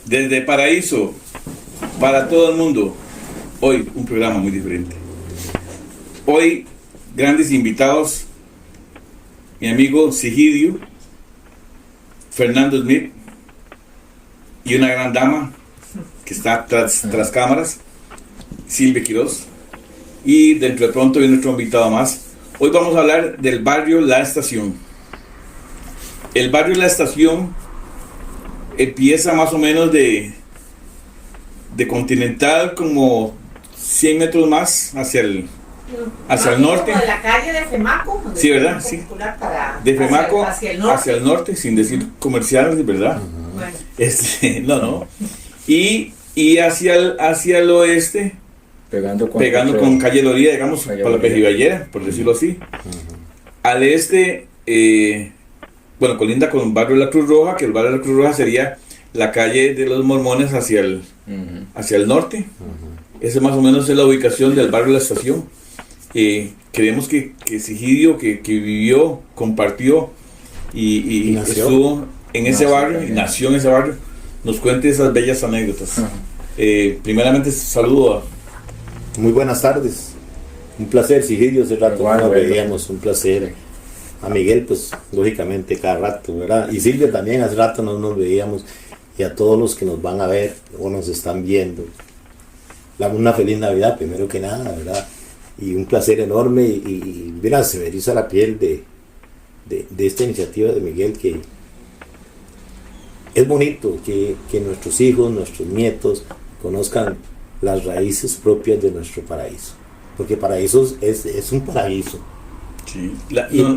Desde Paraíso, para todo el mundo, hoy un programa muy diferente. Hoy, grandes invitados, mi amigo Sigidio, Fernando Smith, y una gran dama que está tras cámaras, Silvia Quiroz, y dentro de pronto viene nuestro invitado más. Hoy vamos a hablar del barrio La Estación. El barrio La Estación empieza más o menos de Continental, como 100 metros más hacia el norte. De la calle de Femaco. Sí, ¿verdad? Sí. De Femaco hacia el norte, sin decir comerciales, ¿verdad? Bueno. No. Y hacia el oeste, pegando con calle Loría, digamos, para la Pejiballera, por decirlo así. Al este, colinda con el barrio de la Cruz Roja, que el barrio de la Cruz Roja sería la calle de los Mormones hacia el norte. Esa más o menos es la ubicación del barrio de la Estación. Creemos que Sigidio, que vivió, compartió y estuvo en ese barrio, y nació en ese barrio, nos cuente esas bellas anécdotas. Primeramente, saludo. Muy buenas tardes. Un placer, Sigidio, hace rato no nos veíamos, un placer. A Miguel, pues, lógicamente, cada rato, ¿verdad? Y Silvia también, hace rato no nos veíamos. Y a todos los que nos van a ver o nos están viendo, una feliz Navidad, primero que nada, ¿verdad? Y un placer enorme, y mira, se me eriza la piel de esta iniciativa de Miguel, que es bonito que nuestros hijos, nuestros nietos conozcan las raíces propias de nuestro paraíso, porque Paraíso es un paraíso. Sí.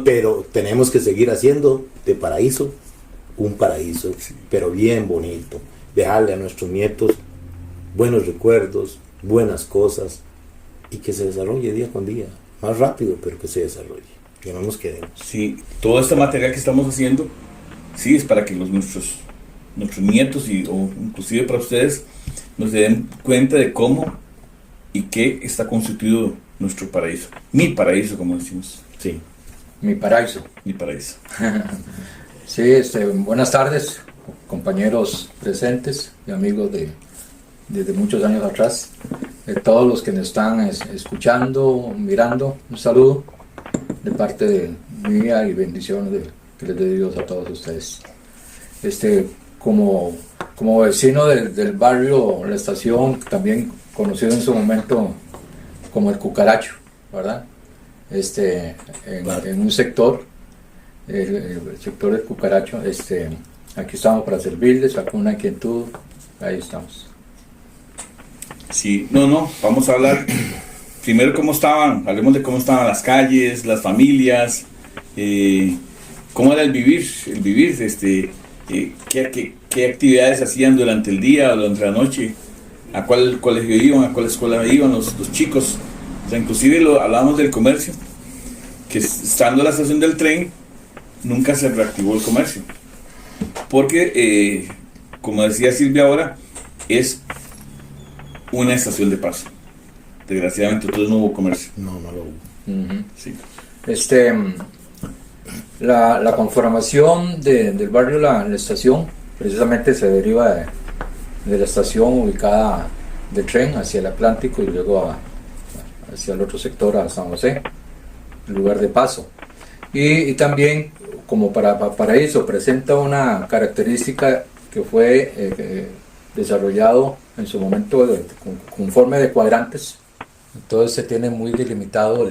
Pero tenemos que seguir haciendo de Paraíso un paraíso, sí, pero bien bonito, dejarle a nuestros nietos buenos recuerdos, buenas cosas, y que se desarrolle día con día, más rápido, pero que se desarrolle, que no nos quedemos. Sí, todo este material que estamos haciendo, sí, es para que nuestros nietos o inclusive para ustedes nos den cuenta de cómo y qué está constituido nuestro paraíso. Mi paraíso, como decimos. Sí. Mi paraíso. Mi paraíso. Sí, buenas tardes, compañeros presentes y amigos desde muchos años atrás. Todos los que nos están escuchando, mirando, un saludo de parte de mía y bendiciones que les dé Dios a todos ustedes. Como vecino del barrio La Estación, también conocido en su momento como el Cucaracho, ¿verdad? En un sector, el sector del Cucaracho, aquí estamos para servirles, alguna inquietud, ahí estamos. Sí, vamos a hablar primero hablemos de cómo estaban las calles, las familias, cómo era el vivir, qué actividades hacían durante el día o durante la noche, a cuál colegio iban, a cuál escuela iban los chicos. O sea, inclusive hablábamos del comercio, que estando en la estación del tren, nunca se reactivó el comercio. Porque, como decía Silvia ahora, es una estación de paso. Desgraciadamente, entonces no hubo comercio. No lo hubo. Uh-huh. Sí. La conformación del barrio La Estación precisamente se deriva de la estación ubicada de tren hacia el Atlántico y luego hacia el otro sector, a San José, lugar de paso. Y también, como para eso, presenta una característica que fue desarrollado en su momento con forma de cuadrantes. Entonces se tiene muy delimitado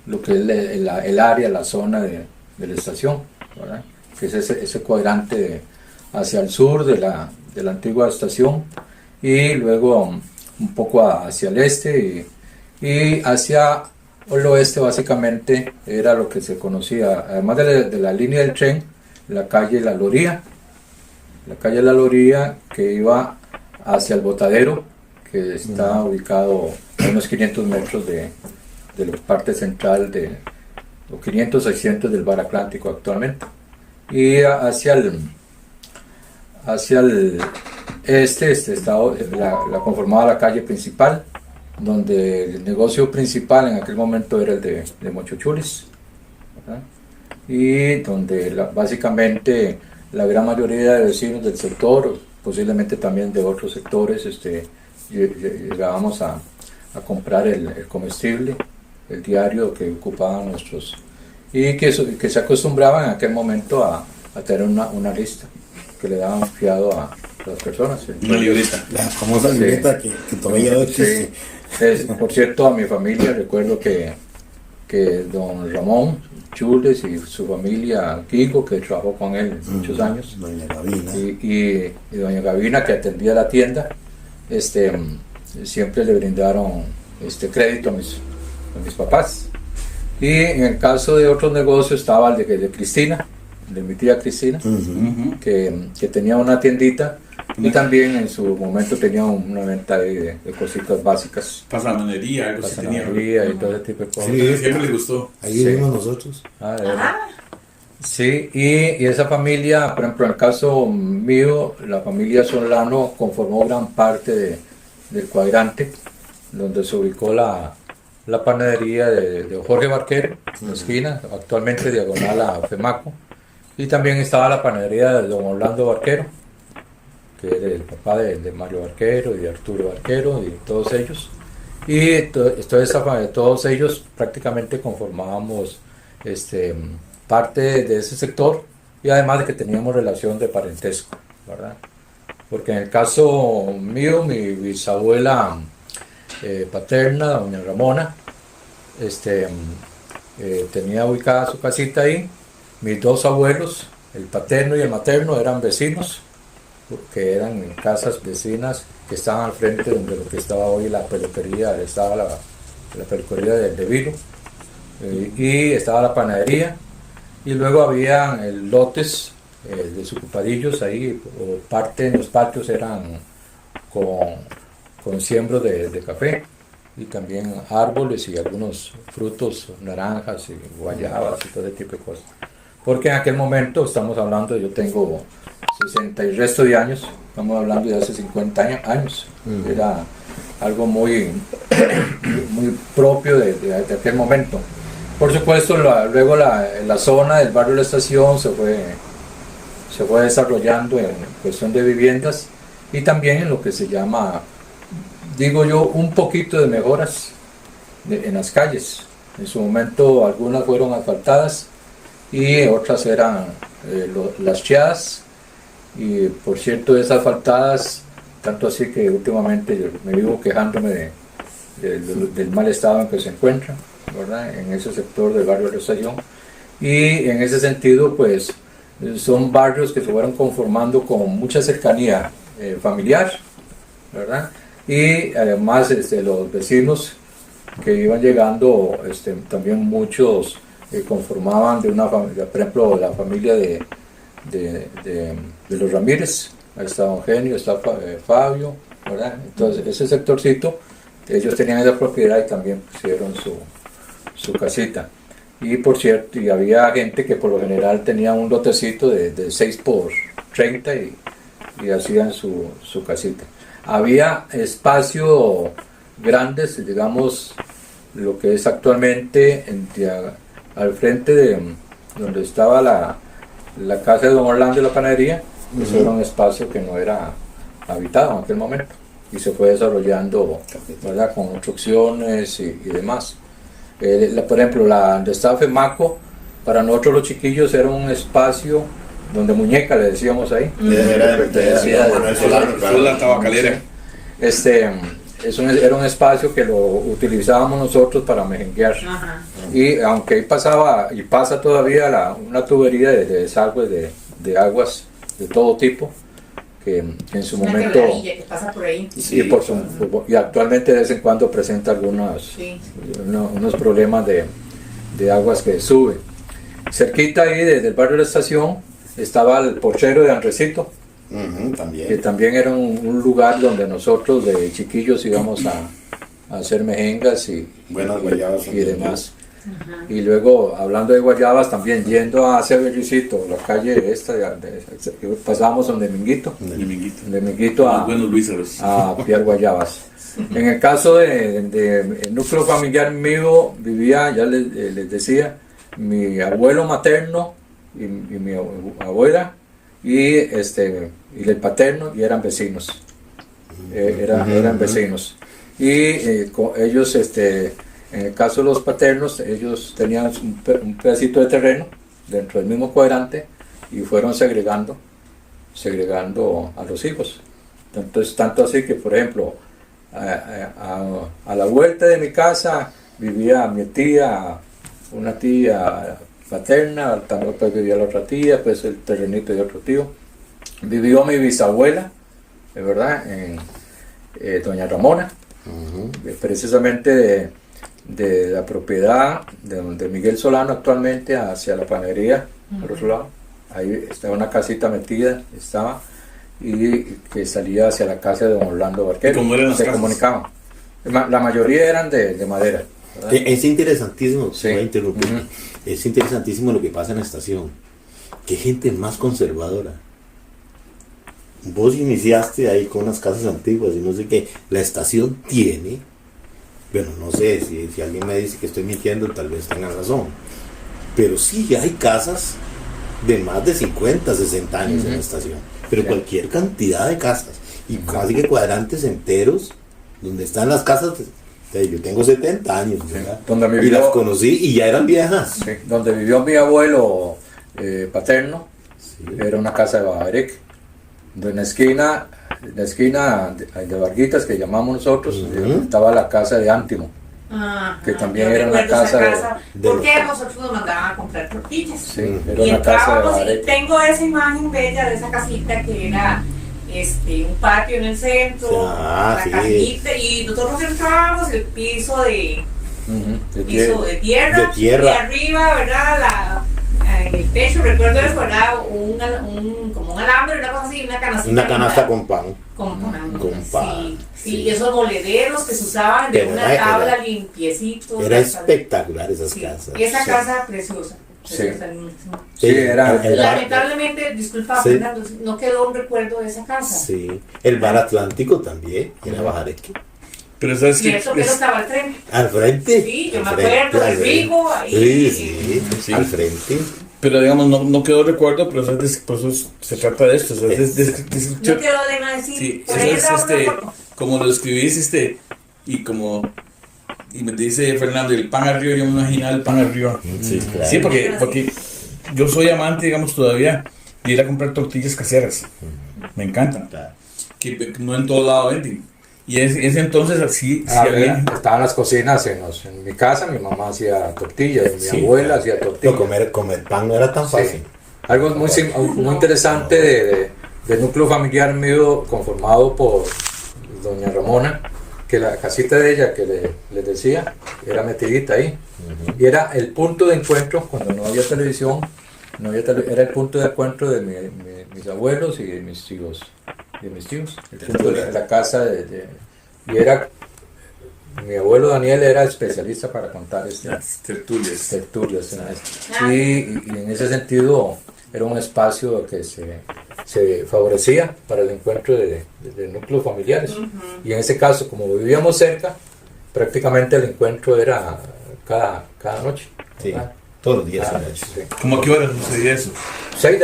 lo que es el área, la zona de la estación, ¿verdad? Que es ese cuadrante hacia el sur de la antigua estación, y luego un poco hacia el este y hacia el oeste. Básicamente era lo que se conocía, además de la línea del tren, la calle La Loría, que iba hacia el Botadero, que está ubicado a unos 500 metros de la parte central de los 500-600 del Bar Atlántico actualmente, y hacia el este la conformaba la calle principal, donde el negocio principal en aquel momento era el de Mochochulis, ¿verdad? Y donde básicamente la gran mayoría de vecinos del sector posiblemente también de otros sectores, llegábamos a comprar el comestible, el diario que ocupaban nuestros, y que se acostumbraban en aquel momento a tener una lista que le daban fiado a las personas. Una libreta. La famosa libreta que todavía no existe. Sí. Por cierto, a mi familia recuerdo que don Ramón Chules y su familia, Kiko, que trabajó con él muchos años, Doña Gavina. y doña Gavina, que atendía la tienda, siempre le brindaron crédito a mis papás. Y en el caso de otros negocios estaba el de Cristina, de mi tía Cristina, que tenía una tiendita y también en su momento tenía una venta de cositas básicas. Pasamanería, algo así tenía. Pasamanería y todo ese tipo de cosas. Sí, Siempre les gustó. Ahí Sí. vivimos nosotros. De verdad. Sí, y esa familia, por ejemplo, en el caso mío, la familia Solano conformó gran parte del cuadrante, donde se ubicó la panadería de Jorge Barquero, en la esquina, actualmente diagonal a Femaco, y también estaba la panadería de don Orlando Barquero, que era el papá de Mario Barquero y de Arturo Barquero y todos ellos. Y todos ellos prácticamente conformábamos parte de ese sector, y además de que teníamos relación de parentesco, ¿verdad? Porque en el caso mío, mi bisabuela paterna, doña Ramona, tenía ubicada su casita ahí. Mis dos abuelos, el paterno y el materno, eran vecinos, porque eran casas vecinas que estaban al frente donde lo que estaba hoy la peluquería, estaba la peluquería de Vilo, y estaba la panadería, y luego había lotes desocupadillos ahí, o parte de los patios eran con siembros de café, y también árboles y algunos frutos, naranjas y guayabas y todo ese tipo de cosas. Porque en aquel momento, estamos hablando, yo tengo 60 y resto de años, estamos hablando de hace 50 años, era algo muy propio de aquel momento. Por supuesto, luego la zona del barrio de la Estación se fue desarrollando en cuestión de viviendas, y también en lo que se llama, digo yo, un poquito de mejoras en las calles. En su momento algunas fueron asfaltadas y otras eran las cheadas, y por cierto esas asfaltadas, tanto así que últimamente yo me vivo quejándome del mal estado en que se encuentran, ¿verdad? En ese sector del barrio de la Estación, y en ese sentido pues son barrios que se fueron conformando con mucha cercanía familiar, ¿verdad? Y además los vecinos que iban llegando, también muchos conformaban de una familia, por ejemplo la familia de los Ramírez, ahí está don Genio, está Fabio, ¿verdad? Entonces ese sectorcito, ellos tenían esa propiedad y también pusieron su casita. Y por cierto, y había gente que por lo general tenía un lotecito de 6 por 30 y hacían su casita. Había espacio grandes, digamos, lo que es actualmente al frente de donde estaba la casa de don Orlando y la panadería. Eso era un espacio que no era habitado en aquel momento, y se fue desarrollando, ¿verdad?, con construcciones y demás. Por ejemplo, donde estaba Femaco, para nosotros los chiquillos era un espacio donde muñeca le decíamos ahí. Era la tabacalera. Era un espacio que lo utilizábamos nosotros para mejenguear. Y aunque ahí pasaba y pasa todavía una tubería de desagüe de aguas de todo tipo, que en su momento que pasa por ahí. Sí, y actualmente de vez en cuando presenta unos problemas de aguas que sube. Cerquita ahí desde el barrio de la Estación estaba el porchero de Andresito, que también era un lugar donde nosotros de chiquillos íbamos a hacer mejengas y demás. Y luego, hablando de guayabas, también yendo hacia Bellucito, la calle esta, pasábamos donde Minguito a piar guayabas. En el caso del núcleo familiar mío, vivía, ya les decía, mi abuelo materno y mi abuela, y el paterno, y eran vecinos. Eran vecinos. Y ellos, en el caso de los paternos, ellos tenían un pedacito de terreno dentro del mismo cuadrante y fueron segregando a los hijos. Entonces, tanto así que, por ejemplo, a la vuelta de mi casa vivía mi tía, una tía paterna, también pues vivía la otra tía, pues el terrenito de otro tío. Vivió mi bisabuela, ¿verdad? Doña Ramona, precisamente de la propiedad de Miguel Solano actualmente hacia la panadería, por otro lado. Ahí estaba una casita metida, y que salía hacia la casa de don Orlando Barquero. ¿Cómo eran las se casas? comunicaban. La mayoría eran de madera, ¿verdad? Es interesantísimo, Sí. voy a interrumpir. Es interesantísimo lo que pasa en la estación. Qué gente más conservadora. Vos iniciaste ahí con unas casas antiguas y no sé qué. La estación tiene, bueno, no sé si alguien me dice que estoy mintiendo, tal vez tengan razón. Pero sí hay casas de más de 50, 60 años en la estación. Pero Sí. cualquier cantidad de casas. Y casi que cuadrantes enteros donde están las casas. Yo tengo 70 años, ¿verdad? Donde me Y vivió- las conocí y ya eran viejas. Sí, donde vivió mi abuelo paterno, Sí. era una casa de Bajarec. En la esquina de Varguitas, que llamamos nosotros, estaba la casa de Ántimo. Que también yo era una recuerdo esa casa de porque los- nosotros nos mandaban a comprar tortillas. Sí, era Y una casa de entrábamos y Bajarec. tengo esa imagen bella de esa casita que era un patio en el centro, Ah, la sí. casita, y nosotros entrábamos el piso de Ujú, tierra, de tierra. y arriba, ¿verdad? En el techo, recuerdo eso, ¿verdad? Como un alambre, una cosa así, una canasta. Una canasta con pan. Con pan. Con pan, Sí, sí. y esos bolederos que se usaban de Pero una era- tabla era- limpiecito. Era ¿verdad? espectacular esas Sí, casas. y esa Sí. casa preciosa. Sí. preciosa. Sí, era- el bar- Lamentablemente, disculpa, Sí. Fernando, no quedó un recuerdo de esa casa. Sí. El bar Atlántico también era Bajareque. Pero sabes Y que eso que no estaba al tren. Al frente. Sí, yo al me frente, acuerdo al del frente. Rigo ahí. Sí, Sí. al frente. pero digamos no quedó recuerdo, pero ¿sabes? Por eso se trata de esto, ¿sabes? No quedó de más decir. Sí, por eso ahí es era una foto. como lo escribís, y me dice Fernando, el pan arriba, yo me imagino el pan arriba. Sí, claro. Sí, porque yo soy amante, digamos, todavía de ir a comprar tortillas caseras. Me encantan. Claro. Que no en todo lado venden. Y ese entonces así, sí había. Estaban las cocinas en mi casa, mi mamá hacía tortillas, mi Sí, abuela claro. hacía No, tortillas. comer pan no era tan Sí. fácil. Algo muy interesante del núcleo familiar mío conformado por doña Ramona, que la casita de ella que les decía era metidita ahí, y era el punto de encuentro cuando no había televisión, era el punto de encuentro de mis abuelos y de mis tíos, el punto de la casa y era mi abuelo Daniel era especialista para contar Tertulias. tertulias en esto. Y en ese sentido era un espacio que se favorecía para el encuentro de núcleos familiares. Y en ese caso, como vivíamos cerca, prácticamente el encuentro era cada noche. Sí, ¿verdad? todos los días. Cada en la noche, noche. sí. ¿Cómo a qué hora sucedía eso? 6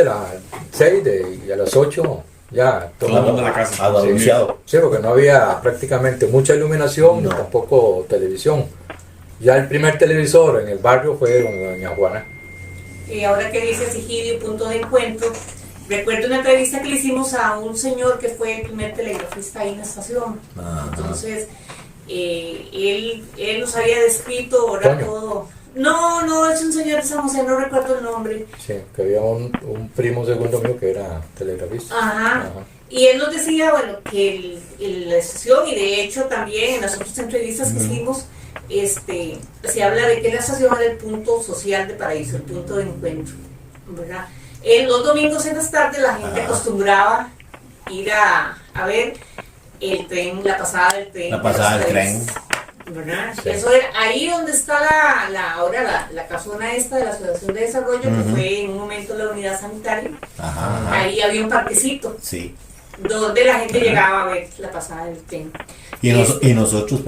y a las 8 ya Todo el mundo a la casa. Anunciado. Sí, porque no había prácticamente mucha iluminación ni No. tampoco televisión. Ya el primer televisor en el barrio fue doña Juana. Y ahora que dice Sigidio, punto de encuentro, recuerdo una entrevista que le hicimos a un señor que fue el primer telegrafista ahí en la estación. Ajá. Entonces, él nos había descrito ahora Toño. todo. No, es un señor de San José, no recuerdo el nombre. Sí, que había un primo segundo mío que era telegrafista. Ajá. Y él nos decía, bueno, que la estación, y de hecho también en las otras entrevistas que hicimos, se habla de que la estación era el punto social de Paraíso, el punto de encuentro, ¿verdad? Los domingos en las tardes la gente acostumbraba ir a ver el tren, la pasada del tren. La pasada del de las tren. 3, ¿verdad? Sí. Eso era ahí donde está ahora la casona esta de la Asociación de Desarrollo, que fue en un momento la unidad sanitaria. Ajá. Ahí había un parquecito Sí. donde la gente llegaba a ver la pasada del tren. Y nosotros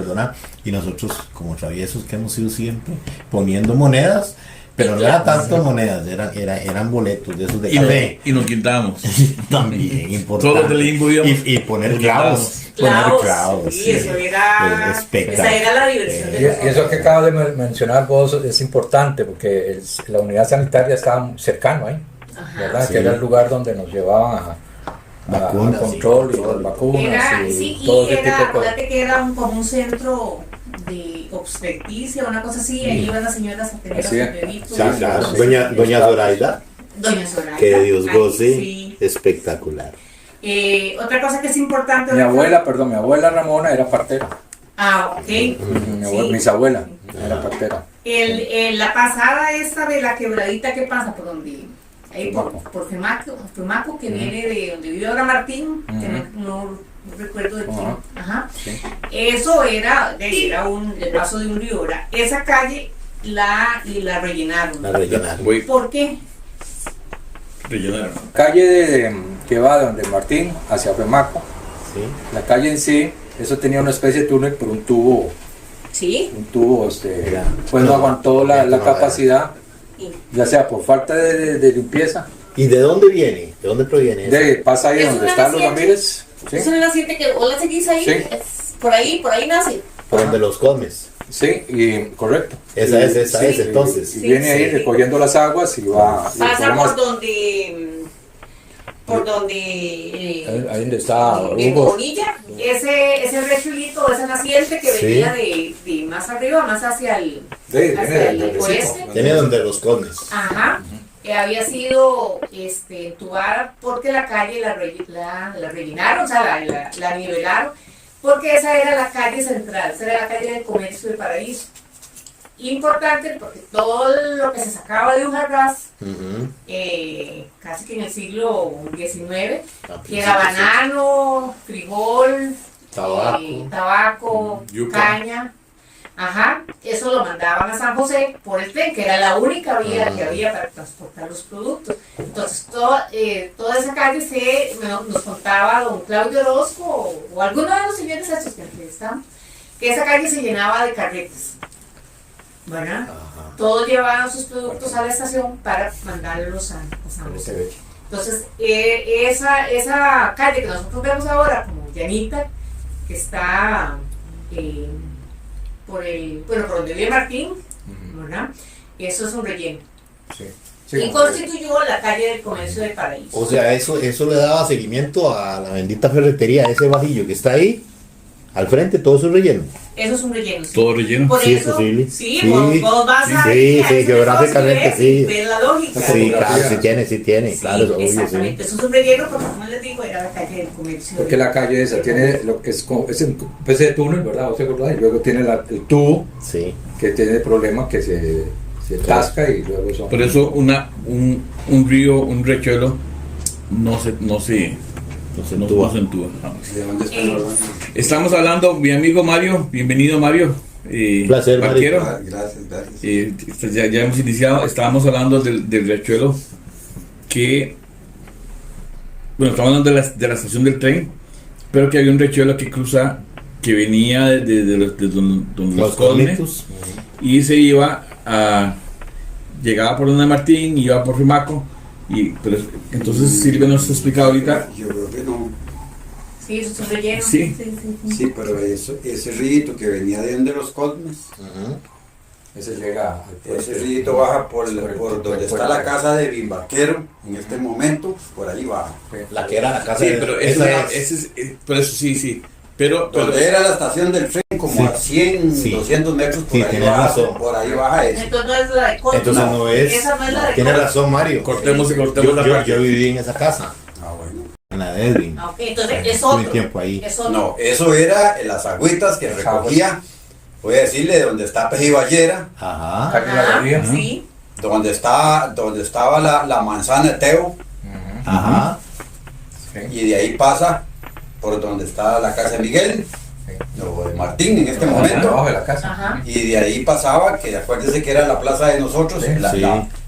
como traviesos que hemos sido siempre, poniendo monedas Pero no era tanto monedas, eran boletos de esos de Y, café. y nos quitábamos. También importante. Todos del limbo íbamos. Y poner Nos clavos. Clavos, sí, eso era, esa era la diversión de Y eso nosotros. que acabas de mencionar vos es importante porque la unidad sanitaria estaba cercano ahí, Ajá. ¿verdad? Sí. Que era el lugar donde nos llevaban a Vacunas, control y las vacunas Era, y sí, todo y ese tipo de era, cosas. acuérdate que era como un centro de obstetricia, una cosa así, ahí iban las señoras a tener a sus Así es. bebitos. Sí, claro. Doña Zoraida, Doña Soraya. que Dios Ahí, goce, sí. espectacular. Otra cosa que es importante. Mi abuela Ramona era partera. Ok. Mis abuelas era partera. La pasada esta de la quebradita que pasa por donde, ahí por Femaco, que viene de donde vive ahora Martín, que no recuerdo de quién. Ajá. Sí. Eso era el paso de un río. Esa calle la rellenaron. La rellenaron. Voy ¿Por qué? rellenar. Calle que va de donde Martín hacia Femaco. Sí. La calle en sí, eso tenía una especie de túnel por un tubo, Sí. Era- pues no aguantó la no, capacidad, ya sea por falta de limpieza. ¿Y de dónde viene? ¿De dónde proviene eso? Pasa ahí Es donde una están los naciente. Ramírez. ¿sí? Es una naciente que vos la seguís ahí. Sí. Por ahí nace. Por donde los comes. Sí, y correcto. Esa Y- es, sí, entonces. Y viene ahí recogiendo las aguas y va. y el Pasa problema por donde ahí donde está en Hugo. Bonilla, ese rechulito, esa naciente que Sí. venía de más arriba, más hacia el Viene hacia del el oeste. Tiene donde los comes. Ajá. Había sido entubada porque la calle la rellenaron, o sea, la nivelaron, porque esa era la calle central, esa era la calle del comercio del paraíso. Importante porque todo lo que se sacaba de Ujarrás, Ujú. casi que en el siglo XIX, A que era principios, banano, frijol, Tabaco. tabaco, Yuca. caña. Ajá, eso lo mandaban a San José por el tren, que era la única vía que había para transportar los productos. Entonces, toda esa calle nos contaba don Claudio Orozco o alguno de los señores estos que entrevistamos, que esa calle se llenaba de carretas. ¿Verdad? Ajá. Todos llevaban sus productos a la estación para mandarlos a San José. Entonces, esa calle que nosotros vemos ahora como llanita, que está por donde vive Martín, ¿verdad? Eso es un relleno. Sí. Y constituyó la calle del comercio del paraíso. O sea, eso le daba seguimiento a la bendita ferretería, ese bajillo que está ahí, al frente, todo eso es relleno. Eso es un relleno. Sí. Todo relleno. Por Sí, es eso, posible. sí, Sí. vos vas a Sí, a sí, esos geográficamente negocios y sí. ves la lógica. Sí, claro, fotografía. sí tiene, Sí, claro, es obvio, exactamente. sí. Eso es un relleno porque, como les digo, era la calle del comercio. Porque la calle esa tiene lo que es un especie de túnel, ¿verdad? ¿Vos te acordás? Y luego tiene el tubo Sí. que tiene problemas que se tasca y luego son. Por eso un río, un riachuelo, no se entúa. entúa. Ah. ¿De dónde están hablando? Estamos hablando, mi amigo Mario, bienvenido Mario. Placer, Mario. Barquero. Ah, gracias. Ya hemos iniciado, estábamos hablando del riachuelo que, bueno, estamos hablando de la estación del tren, pero que había un riachuelo que cruza, que venía de donde los Cosmes cosmitos. y se iba llegaba por donde Martín, iba por Rimaco, entonces Silvia nos explica ahorita. Yo creo que no. Sí, eso es un relleno. Sí. Sí, pero ese rito que venía de donde los Cosmes, Ujú. Ese llega al ese rito baja por donde está la casa. casa de Bimbarquero en este momento, por ahí baja. La que era la casa Sí, de... pero esa ese es, por eso sí. Pero Donde era la estación del tren, como Sí. a 100, Sí. 200 metros, por Sí, ahí tienes baja, razón. por ahí baja eso. Entonces no es la de Cosme. Entonces no es... Esa no es la de Tiene Cosme. razón, Mario. cortemos Yo, la yo, parte. yo viví en esa casa, Ah, bueno. en la de Edwin. Ah, ok, entonces es Tuve otro. tiempo ahí. Es otro. No, eso era en las agüitas que Las recogía, voy a decirle, donde está Pejiballera, Ajá. Calle La Ajá, Alegría. sí. donde estaba la manzana de Teo, Ajá. y de ahí pasa por donde está la casa de Miguel, o de Martín en este Abajo momento, de la casa. Ajá. y de ahí pasaba, que acuérdese que era la plaza de nosotros, Sí, la, sí.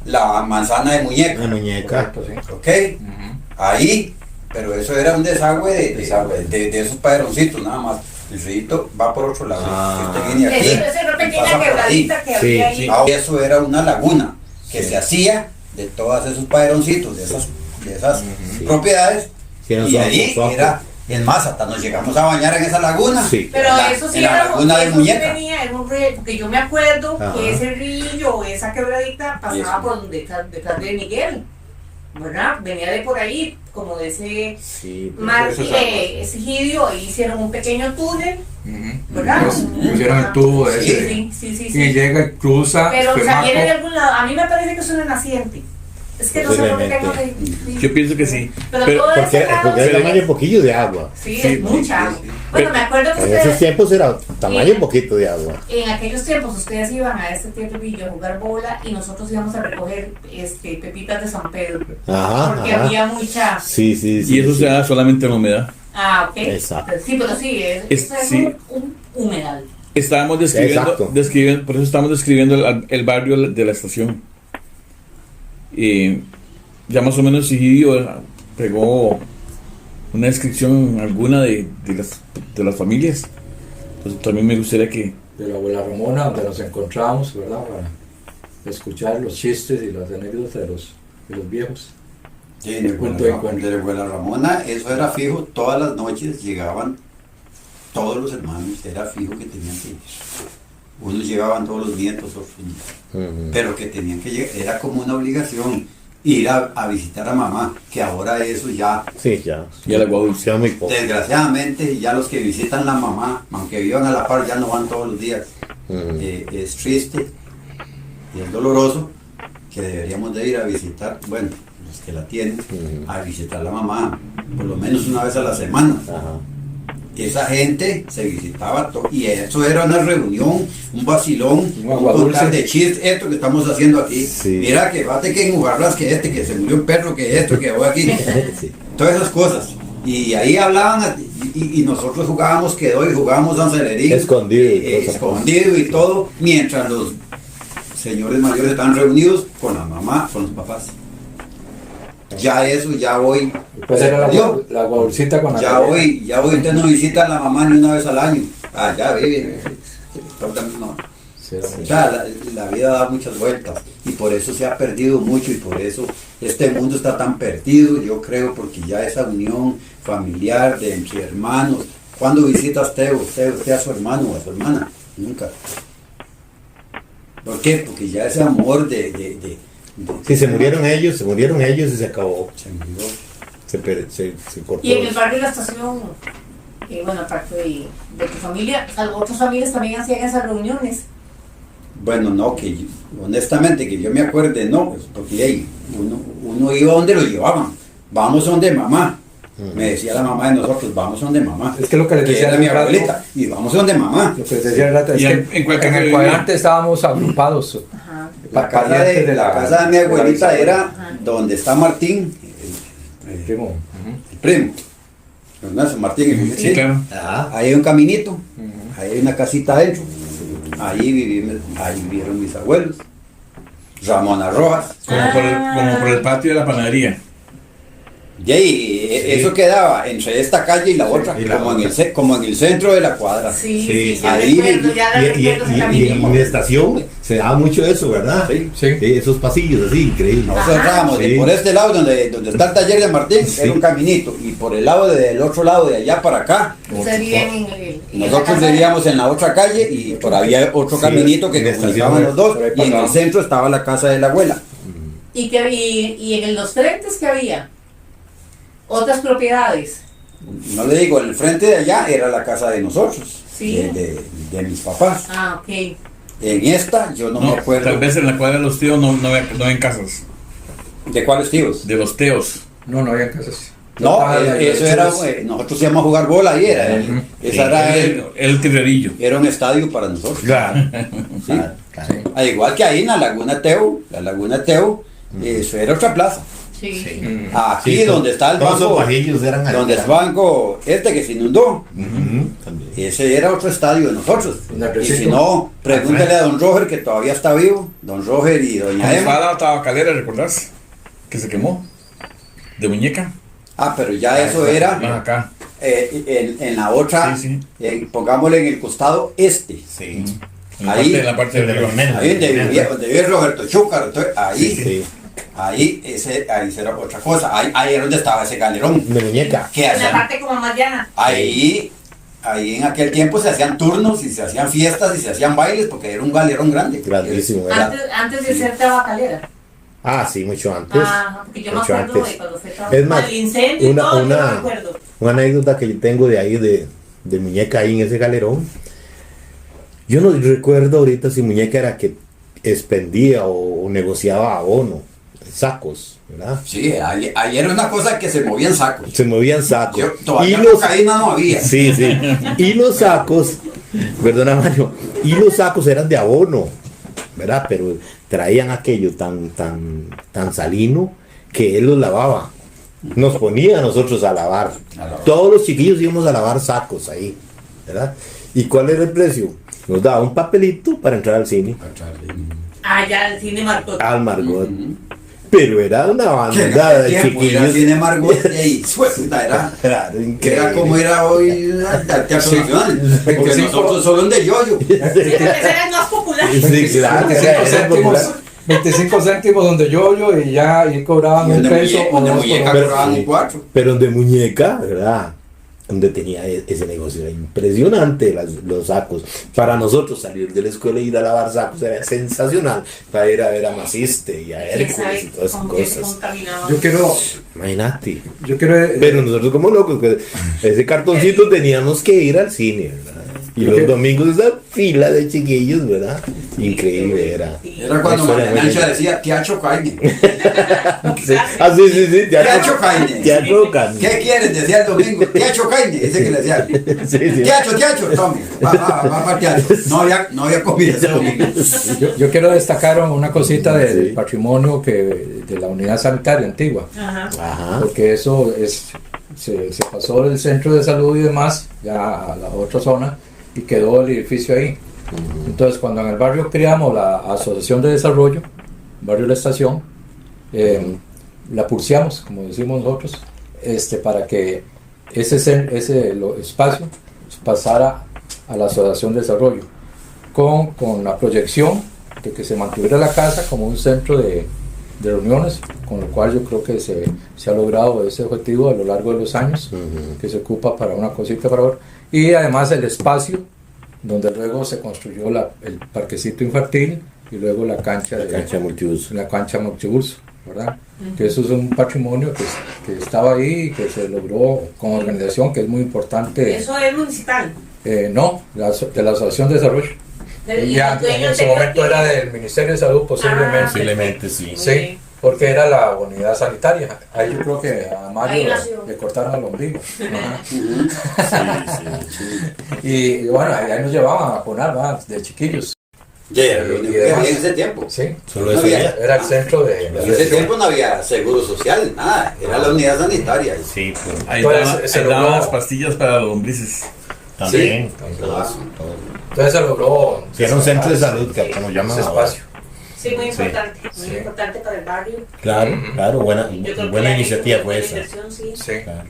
la manzana de muñeca, Una muñeca. Correcto, sí. ¿ok? Ujú. Ahí, pero eso era un desagüe Desagüe. de esos padroncitos nada más. El río va por otro lado. Ah. Si usted viene aquí, Esa pasa pequeña por ahí. quebradita que Sí, había ahí. sí. Ah, eso era una laguna. que se hacía de todos esos padroncitos, de esas propiedades, y ahí era, es más, hasta nos llegamos a bañar en esa laguna. Pero eso sí en la laguna de Muñeca. Tenía, era un río, porque yo me acuerdo Ajá. que ese rillo, esa quebradita, pasaba por detrás de Miguel, ¿verdad? Venía de por ahí, como de ese Egidio, ahí hicieron un pequeño túnel, ¿verdad? Pusieron el tubo ese. Sí. Y llega y cruza. Pero, o sea, Femaco. viene de algún lado. A mí me parece que es una naciente. Es que no sé por qué tengo que... sí. Yo pienso que sí. Pero Pero- todo Porque, ese lado, porque es tamaño poquillo de agua. sí, Sí, es mucha agua. sí. Bueno, me acuerdo que En esos ustedes, tiempos era tamaño poquito de agua. en aquellos tiempos, ustedes iban a este teatrillo a jugar bola y nosotros íbamos a recoger pepitas de San Pedro. Ajá, Porque ajá. había mucha... Sí. Y eso se da solamente en humedad. Ah, ok. Exacto. Sí, pero sí, eso es sí. un humedal. Estábamos Exacto. describiendo, por eso estamos describiendo el barrio de la estación. Y ya más o menos Sigidio pegó una descripción alguna de las familias. Entonces también me gustaría que... De la abuela Ramona, donde nos encontramos, ¿verdad? Para escuchar los chistes y las anécdotas de los viejos. Sí, de la abuela Ramona, eso era fijo, todas las noches llegaban todos los hermanos, era fijo que tenían que ir. Unos llegaban todos los nietos, otros no. Pero que tenían que llegar, era como una obligación ir a visitar a mamá, que ahora eso ya, Sí, ya. Ya la guadulce. Ya muy poco. desgraciadamente, ya los que visitan la mamá, aunque vivan a la par, ya no van todos los días. Es triste y es doloroso que deberíamos de ir a visitar, bueno, los que la tienen, a visitar a la mamá, por lo menos una vez a la semana. Ajá. Esa gente se visitaba y eso era una reunión, un vacilón, Un un aguadulce. contar de chistes, esto que estamos haciendo aquí. Sí. Mira que bate que en Ugarras, que se murió un perro, que esto, que voy aquí. Sí. Todas esas cosas. Y ahí hablaban y nosotros jugábamos quedó y jugábamos Sanselerín. Escondido y todo, mientras los señores mayores estaban reunidos con la mamá, con los papás. Ya eso, ya hoy. Pues era Yo, la guadulcita con la ya hoy, usted no visita a la mamá ni una vez al año. Ah, ya vive. No. Sí, era muy- O sea, la vida da muchas vueltas y por eso se ha perdido mucho y por eso este mundo está tan perdido, yo creo, porque ya esa unión familiar de entre hermanos. ¿Cuándo visita usted a su hermano o a su hermana? Nunca. ¿Por qué? Porque ya ese amor Sí, se murieron ellos y se acabó. se murió. Se cortó. Y en el barrio de la estación, bueno, aparte de tu familia, otras familias también hacían esas reuniones. Bueno, no, honestamente que yo me acuerde, no, pues, porque hey, uno iba donde lo llevaban. Vamos donde mamá. Me decía la mamá de nosotros, vamos donde mamá. Es que lo que les decía era mi hace un rato- abuelita. Y vamos donde mamá. Lo que les decía el rato es Y que en cuál casa en el vivían? cuadrante estábamos agrupados. Ajá. La casa parientes la casa de mi abuelita bisabuela. era Ajá. donde está Martín, El primo. el primo. ¿Verdad? Martín, Sí, claro. Ajá. Ahí hay un caminito, ahí hay una casita adentro. Ahí vivieron mis abuelos. Ramona Rojas. Como por el patio de la panadería. Y ahí, eso quedaba entre esta calle y la otra, y la como, otra. como en el centro de la cuadra. Sí, Sí, ya ahí recuerdo, ya Y recuerdo ese en caminito. la estación se daba mucho eso, ¿verdad? Sí. Sí. Esos pasillos así, increíbles. Nosotros Ajá. estábamos de Sí. por este lado donde está el taller de Martín, Sí. era un caminito, y por el lado del otro lado de allá para acá, Ustedes vivían en la nosotros casa de- vivíamos en la otra calle y por había otro Sí, caminito que en la comunicaban estación, los dos, por ahí y en el pasaba. centro estaba la casa de la abuela. Y en los frentes que había otras propiedades. No le digo, en el frente de allá era la casa de nosotros, Sí. de mis papás. Ah, ok. En esta yo no me acuerdo. Tal vez en la cuadra de los tíos no había casas. ¿De cuáles tíos? De los teos. No, no había casas. No, Ah, eso era, nosotros íbamos a jugar bola ahí, era, esa era El tirrerillo. era un estadio para nosotros. Claro. Sí. Sí. Al igual que ahí en la Laguna Teo, eso era otra plaza. Sí. Aquí Sí, donde está el todos esos banco, pasillos eran ahí. donde el banco que se inundó, También. ese era otro estadio de nosotros. Un Y si arrecito. no, pregúntale a don Roger, que todavía está vivo, don Roger y doña Ahí Emma. estaba la tabacalera, ¿recordás? Que se quemó. De muñeca. Ah, pero ya eso Más era acá. en la otra, Sí, pongámosle en el costado este. Sí. Ahí, en la parte de arriba. ahí donde vivía Roberto Chúcar, entonces, ahí, Sí. ahí era otra cosa, ahí era donde estaba ese galerón. De muñeca. Que En la hacían, parte como más llana. ahí en aquel tiempo se hacían turnos y se hacían fiestas y se hacían bailes porque era un galerón grande. Grandísimo, ¿verdad? Antes de ser tabacalera. Ah, sí, mucho antes. Porque yo me Mucho acuerdo antes. de cuando fue Es más, el incendio y todo, yo me acuerdo. una anécdota que yo tengo de ahí, de muñeca ahí en ese galerón. Yo no recuerdo ahorita si muñeca era que expendía o negociaba abono, sacos, ¿verdad? Sí, ahí era una cosa que se movían sacos. Se movían sacos. Todavía los cocaína no había. Sí, sí. Y los sacos, perdona Mario, y los sacos eran de abono, ¿verdad? Pero traían aquello tan salino que él los lavaba. Nos ponía a nosotros a lavar. Todos los chiquillos íbamos a lavar sacos ahí, ¿verdad? ¿Y cuál era el precio? Nos daba un papelito para entrar al cine. Ya el cine Margot. Al Margot. Pero era una banda de chiquillos. Tiene Margot y suelta, era como era hoy al Teatro Nacional. Porque nosotros solo de yoyo. Sí, porque ese era el más popular. Sí, claro, 25 era popular. céntimos, 25 céntimos donde yo y ya y cobraban un peso o Donde dos muñeca por cobraban un 4. Pero de muñeca, ¿verdad? Donde tenía ese negocio, era impresionante los sacos. Para nosotros salir de la escuela y ir a lavar sacos era sensacional. Para ir a ver a Maciste y a Hércules y todas esas cosas. Yo quiero, Imagínate. Pero Pero nosotros como locos, pues, ese cartoncito teníamos que ir al cine, ¿verdad? Y los domingos esa fila de chiquillos, ¿verdad? Increíble era. Era cuando María decía, Tiacho Caine. Sí. Ah, sí, Tiacho Caine. Teatro Caine. ¿Qué quieren? Decía el domingo. Tiacho Caine, ese que le decía. Sí. Tiacho, tome. Va, Tiacho. No había comida ese domingo. yo quiero destacar una cosita del Sí. patrimonio de la unidad sanitaria antigua, Ajá. porque eso se pasó del centro de salud y demás ya a la otra zona y quedó el edificio ahí. Entonces, cuando en el barrio creamos la Asociación de Desarrollo, barrio La Estación, la pulseamos, como decimos nosotros, para que ese espacio pasara a la Asociación de Desarrollo, con la proyección de que se mantuviera la casa como un centro de reuniones, con lo cual yo creo que se ha logrado ese objetivo a lo largo de los años, que se ocupa para una cosita para otra, y además el espacio donde luego se construyó el parquecito infantil y luego la cancha multiuso, ¿verdad? Que eso es un patrimonio que estaba ahí y que se logró con organización, que es muy importante. Eso es municipal. No, de la Asociación de Desarrollo. Ya en su momento era del Ministerio de Salud, posiblemente. Posiblemente, sí. Sí, porque era la unidad sanitaria. Ahí yo creo que a Mario le cortaron el ombligo. Y bueno, ahí nos llevaban a vacunar más de chiquillos. En ese tiempo. Sí, Solo eso era el centro de... En ese tiempo no había seguro social, nada. Era la unidad sanitaria. Sí, pues. Ahí Entonces, se daban logró- las pastillas para los lombrices. También. Entonces se logró... Sí, era un centro de salud, que como llaman ese ahora. espacio. Sí, muy importante. Sí. Muy importante para el barrio. Claro, buena Yo creo que buena hay iniciativa una fue buena esa. inversión, sí. Sí. Claro.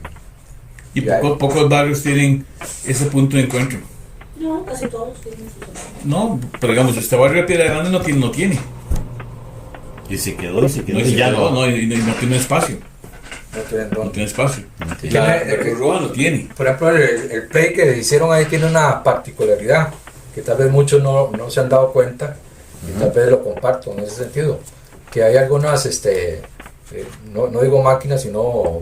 Y Ya. pocos barrios tienen ese punto de encuentro. No, casi todos tienen sus hogares. No, pero digamos, este barrio de Piedra Grande no tiene. Y se quedó, Y ya no tiene espacio. No tienen No dónde. tiene espacio. Tiene- La Rúa no tiene. Por ejemplo, el play que hicieron ahí tiene una particularidad que tal vez muchos no se han dado cuenta y tal vez lo comparto en ese sentido, que hay algunas, no digo máquinas, sino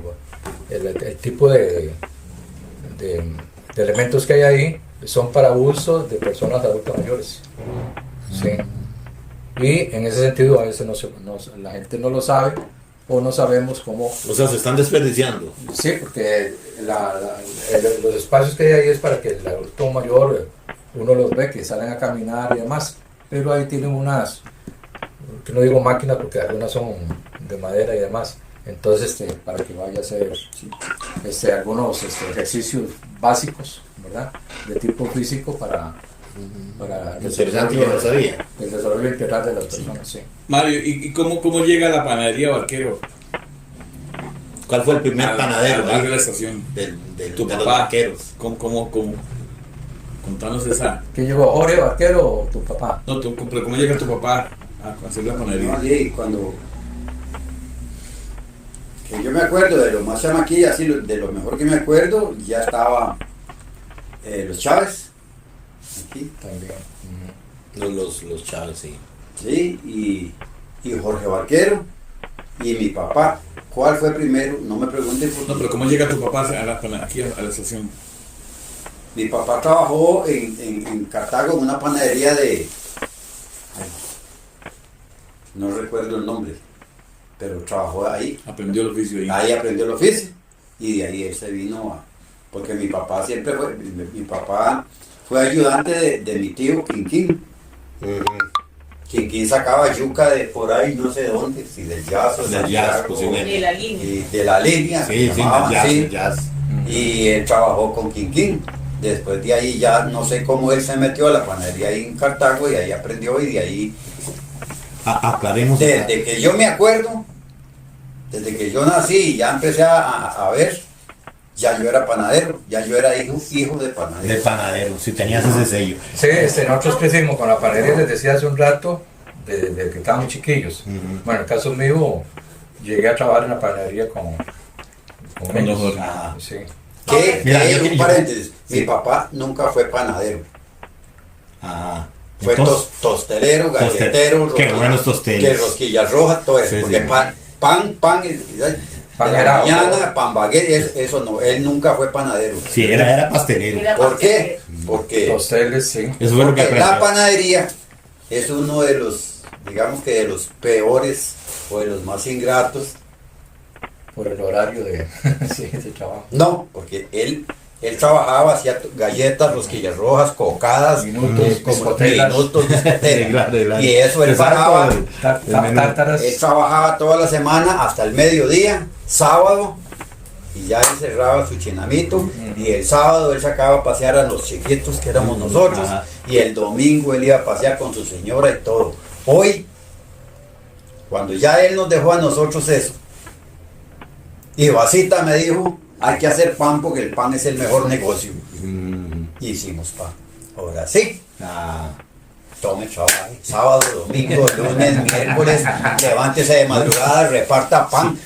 el tipo de elementos que hay ahí son para uso de personas adultas mayores. Sí. Y en ese sentido a veces la gente no lo sabe o no sabemos cómo. O sea, se están desperdiciando. Sí, porque los espacios que hay ahí es para que el adulto mayor, uno los ve que salen a caminar y demás, pero ahí tienen unas, que no digo máquinas porque algunas son de madera y demás, entonces para que vaya a hacer algunos ejercicios básicos, ¿verdad? De tipo físico para Interesante, yo no sabía. el desarrollo integral de las personas, sí. Mario, ¿y cómo llega la panadería Barquero? ¿Cuál fue el primer panadero Al barrio de la estación. de Tu los papá. vaqueros? ¿Cómo Contanos esa. ¿Quién llegó? ¿Jorge Barquero o tu papá? No, pero ¿cómo llega tu papá a hacer la panadería? No, sí, cuando... Que yo me acuerdo de lo más chamaquilla, así, de lo mejor que me acuerdo, ya estaba los Chávez, aquí. También. Los Chávez, sí. Sí, y Jorge Barquero, y mi papá. ¿Cuál fue primero? No me pregunten por qué. No, pero ¿cómo llega tu papá aquí a la estación? Mi papá trabajó en Cartago en una panadería de... ay, no recuerdo el nombre, pero trabajó ahí. Aprendió el oficio ahí. Ahí aprendió el oficio y de ahí él se vino a... Porque mi papá siempre fue... Mi papá fue ayudante de mi tío Quinquín. Quinquín sacaba yuca de por ahí, no sé de dónde, si del Jazz o Del Jazz, posiblemente. De la línea. y de la línea, Sí, se sí, llamaba así. el jazz. Y él trabajó con Quinquín. Después de ahí ya no sé cómo él se metió a la panadería ahí en Cartago y ahí aprendió y de ahí, Aclaremos. desde que yo me acuerdo, desde que yo nací y ya empecé a ver, ya yo era panadero, ya yo era hijo de panadero. De panadero, si tenías ese sello. Sí, nosotros crecimos con la panadería, les decía hace un rato, desde que estábamos chiquillos. Bueno, en el caso mío, llegué a trabajar en la panadería con ellos. Jorge. Ajá. Sí. Mira, Un paréntesis, mi papá nunca fue panadero, Ajá. fue Entonces, tostelero, galletero, Qué buenos tosteros. que rosquillas rojas, todo eso, Sí, porque sí. pan de Pan la era mañana, otro. pan baguette, eso no, él nunca fue panadero. Sí, era pastelero. Era ¿Por qué? pastelero. Porque Tosteles, sí. Eso fue lo que Porque la aprendí. panadería es uno de los, digamos que de los peores o de los más ingratos. Por el horario de, sí, de trabajo. No, porque él trabajaba, hacía galletas, rosquillas rojas, cocadas, Minutos, como biscotelas. minutos, Sí, biscotelas. claro. Y eso él Exacto, pagaba. el menú. Tártaras. Él trabajaba toda la semana hasta el mediodía, sábado, y ya él cerraba su chinamito. Y el sábado él sacaba a pasear a los chiquitos que éramos nosotros. Ajá. Y el domingo él iba a pasear con su señora y todo. Hoy, cuando ya él nos dejó a nosotros eso, y Basita me dijo, hay que hacer pan porque el pan es el mejor negocio. Y hicimos pan. Ahora sí. Ah, Tome trabajo, sábado, domingo, lunes, miércoles, levántese de madrugada, reparta pan.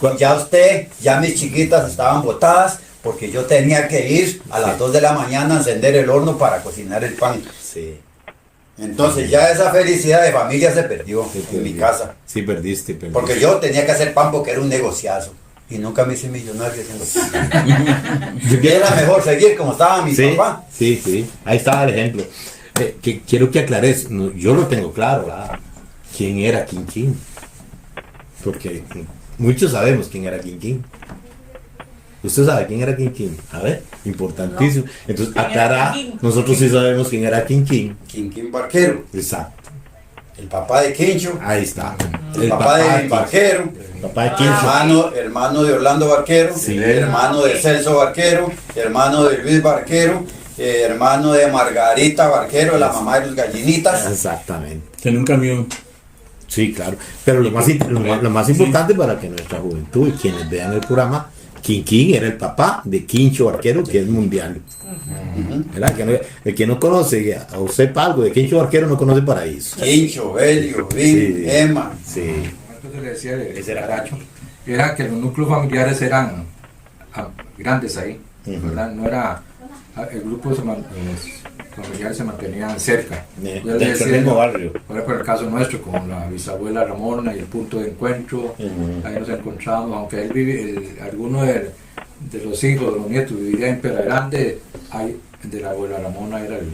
Ya mis chiquitas estaban botadas porque yo tenía que ir a las 2 de la mañana a encender el horno para cocinar el pan. sí. Entonces ya esa felicidad de familia se perdió Sí, en mi perdí. casa. Sí, perdiste. Porque yo tenía que hacer pan porque era un negociazo. Y nunca me hice millonario haciendo pan. Y era mejor seguir como estaba mi Sí, papá. sí. Ahí estaba el ejemplo. Quiero que aclares, yo lo tengo claro, ¿verdad? ¿Quién era Quinquín? Porque muchos sabemos quién era Quinquín. ¿Usted sabe quién era Quinquín? A ver, importantísimo. Entonces, ¿Quién era aclara, Quinquín? nosotros sí sabemos quién era Quinquín. Quinquín Barquero, Exacto, el papá de Quincho, ahí está. el papá de Quinquín. Barquero. Papá de Quincho. Hermano de Orlando Barquero, Sí. hermano de Celso Barquero, hermano de Luis Barquero, hermano de Margarita Barquero, la mamá de los gallinitas. Exactamente. En un camión. Sí, claro. Pero lo más importante para que nuestra juventud y quienes vean el programa, Quinquín era el papá de Quincho Barquero, que es mundial. ¿Verdad? El que no conoce o sepa algo de Quincho Barquero no conoce Paraíso. Quincho, Belio, Vin, Sí. Emma. Sí. Entonces le decía el Ese era caracho, era que los núcleos familiares eran grandes ahí, ¿verdad? No era, el grupo los familiares se mantenían cerca. Yo le Dentro del decía mismo yo, barrio. por ejemplo, en el caso nuestro, con la bisabuela Ramona y el punto de encuentro, ahí nos encontramos, aunque él vive, alguno de los hijos, de los nietos vivía en Pera Grande, ahí de la abuela Ramona era el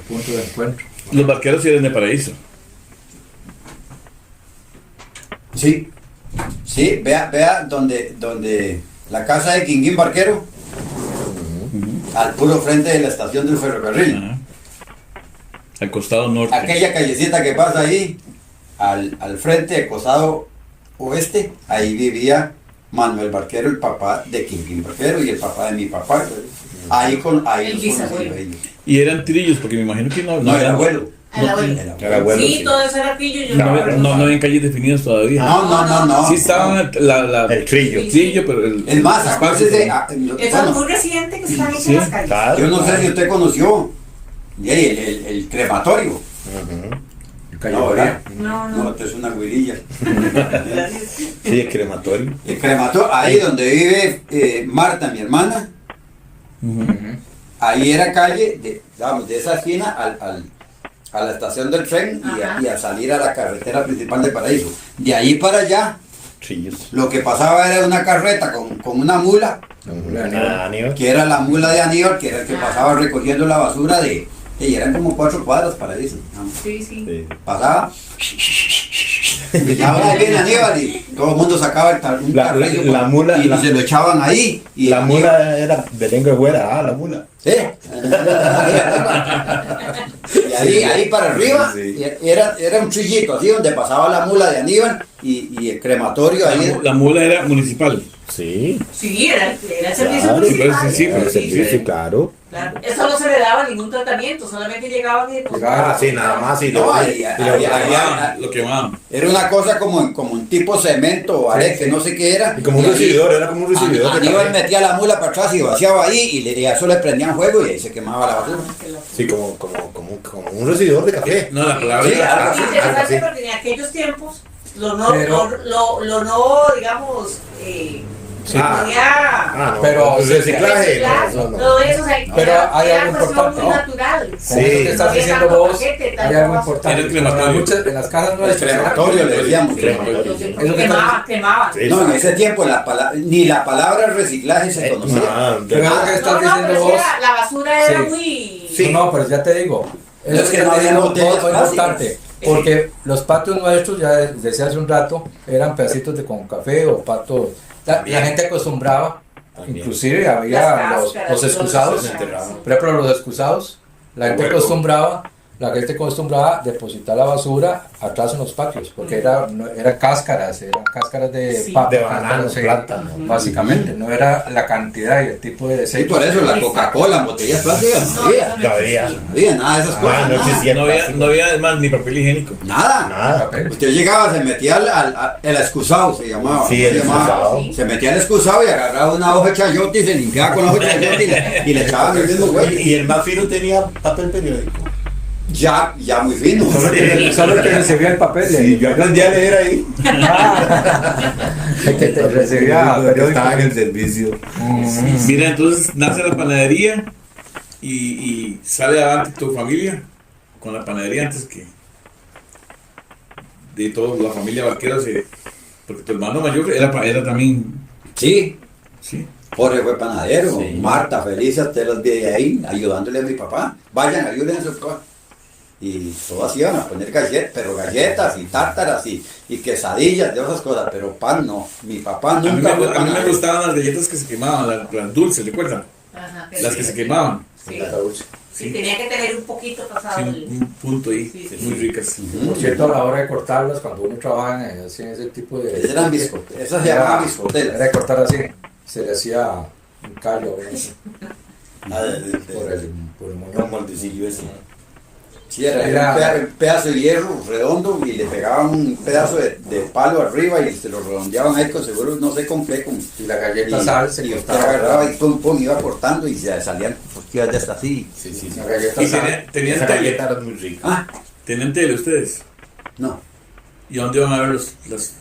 punto de encuentro. Los barqueros sí eran de Paraíso. Sí, sí, vea donde la casa de Quinquín Barquero, al puro frente de la estación del ferrocarril. Ajá. Al costado norte. Aquella callecita que pasa ahí, al frente, al costado oeste, ahí vivía Manuel Barquero, el papá de Quinquín Barquero y el papá de mi papá. Ahí El los conocí bisabuelo. a ellos. Y eran trillos, porque me imagino que no No, el eran- abuelo. Al abuelo. El abuelo, Sí, todo eso era pillo. Yo No habían calles definidas todavía. No. Sí estaban el trillo. trillo, pero Es más, acuérdese, Eso es bueno, muy reciente que se están hechas Sí, las calles. claro. yo no sé si usted conoció el crematorio. Ujú. No, ¿verdad? No, No, no. esto es una guirilla. Sí, el crematorio. El crematorio, ahí donde vive Marta, mi hermana, ahí era calle, de esa esquina a la estación del tren Ajá. y a salir a la carretera principal de Paraíso. De ahí para allá, Trillos. lo que pasaba era una carreta con una mula, Aníbal. que era la mula de Aníbal, que era el que pasaba recogiendo la basura y eran como 4 cuadras para eso. Sí, sí. Sí. Pasaba. Y ahora viene Aníbal y todo el mundo sacaba un La carrillo mula- y se lo echaban ahí. Y La mula era de lengua de fuera. La mula. Sí. Y ahí para arriba Sí. era un trillito así donde pasaba la mula de Aníbal y el crematorio ahí. la mula era municipal. Sí. Sí, era el servicio Claro, municipal. sí, El servicio, claro. Claro. Eso no se le daba ningún tratamiento, solamente llegaban y depositaban. Ah, sí, nada más. Y No, lo, ahí- y ahí- lo- ahí- Lo quemaban. Era una cosa como un tipo cemento o arec, que no sé qué era. y como un ahí recibidor, era como un recibidor. de Aníbal café. metía la mula para atrás y vaciaba ahí y a eso le prendían fuego y ahí se quemaba la basura. Sí, como un recibidor de café. No, la palabra Sí, era- algo así. Interesante porque en aquellos tiempos lo no, Pero- lo no digamos, Ah. podía no, Pero el reciclaje. reciclar, No, no, no. todo eso, o sea, Pero hay era algo cuestión importante, muy ¿no? natural. Sí. Como eso que estás No había diciendo tanto vos, paquete, hay tanto algo vaso. importante. Era el crematorio. En las casas El nuestras. crematorio le decíamos. Crematorio. Eso que Quemaban. Sí. No, en ese tiempo ni la palabra reciclaje se conocía. Pero es lo que No, estás no, diciendo pero vos. la basura era Sí. muy... Sí. No, pero ya te digo. Es Eso que que no estás había diciendo botellas vos es importante. plásticas. Porque los patios nuestros, ya desde hace un rato, eran pedacitos de con café o patos. La gente acostumbraba, También. inclusive había Las los cáscaras, excusados. los enterrados. Por ejemplo, los excusados, la gente acostumbraba depositar la basura atrás en los patios, porque eran cáscaras de Sí. papa, De banano, sí, plátano. básicamente, no era la cantidad y el tipo de Sí, desechos. por eso la Coca-Cola, botellas plásticas, no había. No había. No había nada de esas Ah, cosas. no nada. existía. No había además ni papel higiénico. Nada. Nada. Usted llegaba, se metía el excusado, se llamaba. Sí, se el llamaba. excusado. Se metía el excusado y agarraba una hoja de chayote y se limpiaba con la hoja de chayote y le echaban el mismo güey. Y el más fino tenía papel periódico. Ya muy fino. Solo el que recibía el papel. Sí, yo aprendí a leer ahí. El que te recibía periódico. Estaba en el servicio. Mira, entonces nace la panadería y sale adelante tu familia con la panadería antes que de toda la familia Barquera. Porque tu hermano mayor era también. Sí, Sí. Jorge fue panadero. Sí. Marta, Felicia, te las vi ahí ayudándole a mi papá. Vayan, ayuden a su papá. Y todas iban a poner galletas, pero galletas y tártaras y quesadillas de esas cosas, pero pan no. Mi papá A mí, nunca fue a mí me panadero. gustaban las galletas que se quemaban, las dulces, ¿recuerdan? Ajá, Las que se quemaban. Sí. Sí, tenía que tener un poquito pasado Sí, el... un punto ahí, Sí, sí, muy sí. ricas. Por cierto, a la hora de cortarlas, cuando uno trabaja así en ese tipo de... Esas eran biscotelas, esas se llamaban biscotelas. Era de cortar así, se le hacía un callo Ah, por el moñón. Como el decillo ese. Sí, era Era- un pedazo de hierro redondo y le pegaban un pedazo de palo arriba y se lo redondeaban ahí con seguro, no sé con qué. Y la galleta sal se y usted cortaba. agarraba y pum, pum, iba cortando y se salían cosquillas de hasta así. Sí, sí, sí. La galleta Y sal. tenían Esa tele. galleta era muy rica. Ah, ¿Tenían tele ustedes? no. ¿Y a dónde iban a ver las?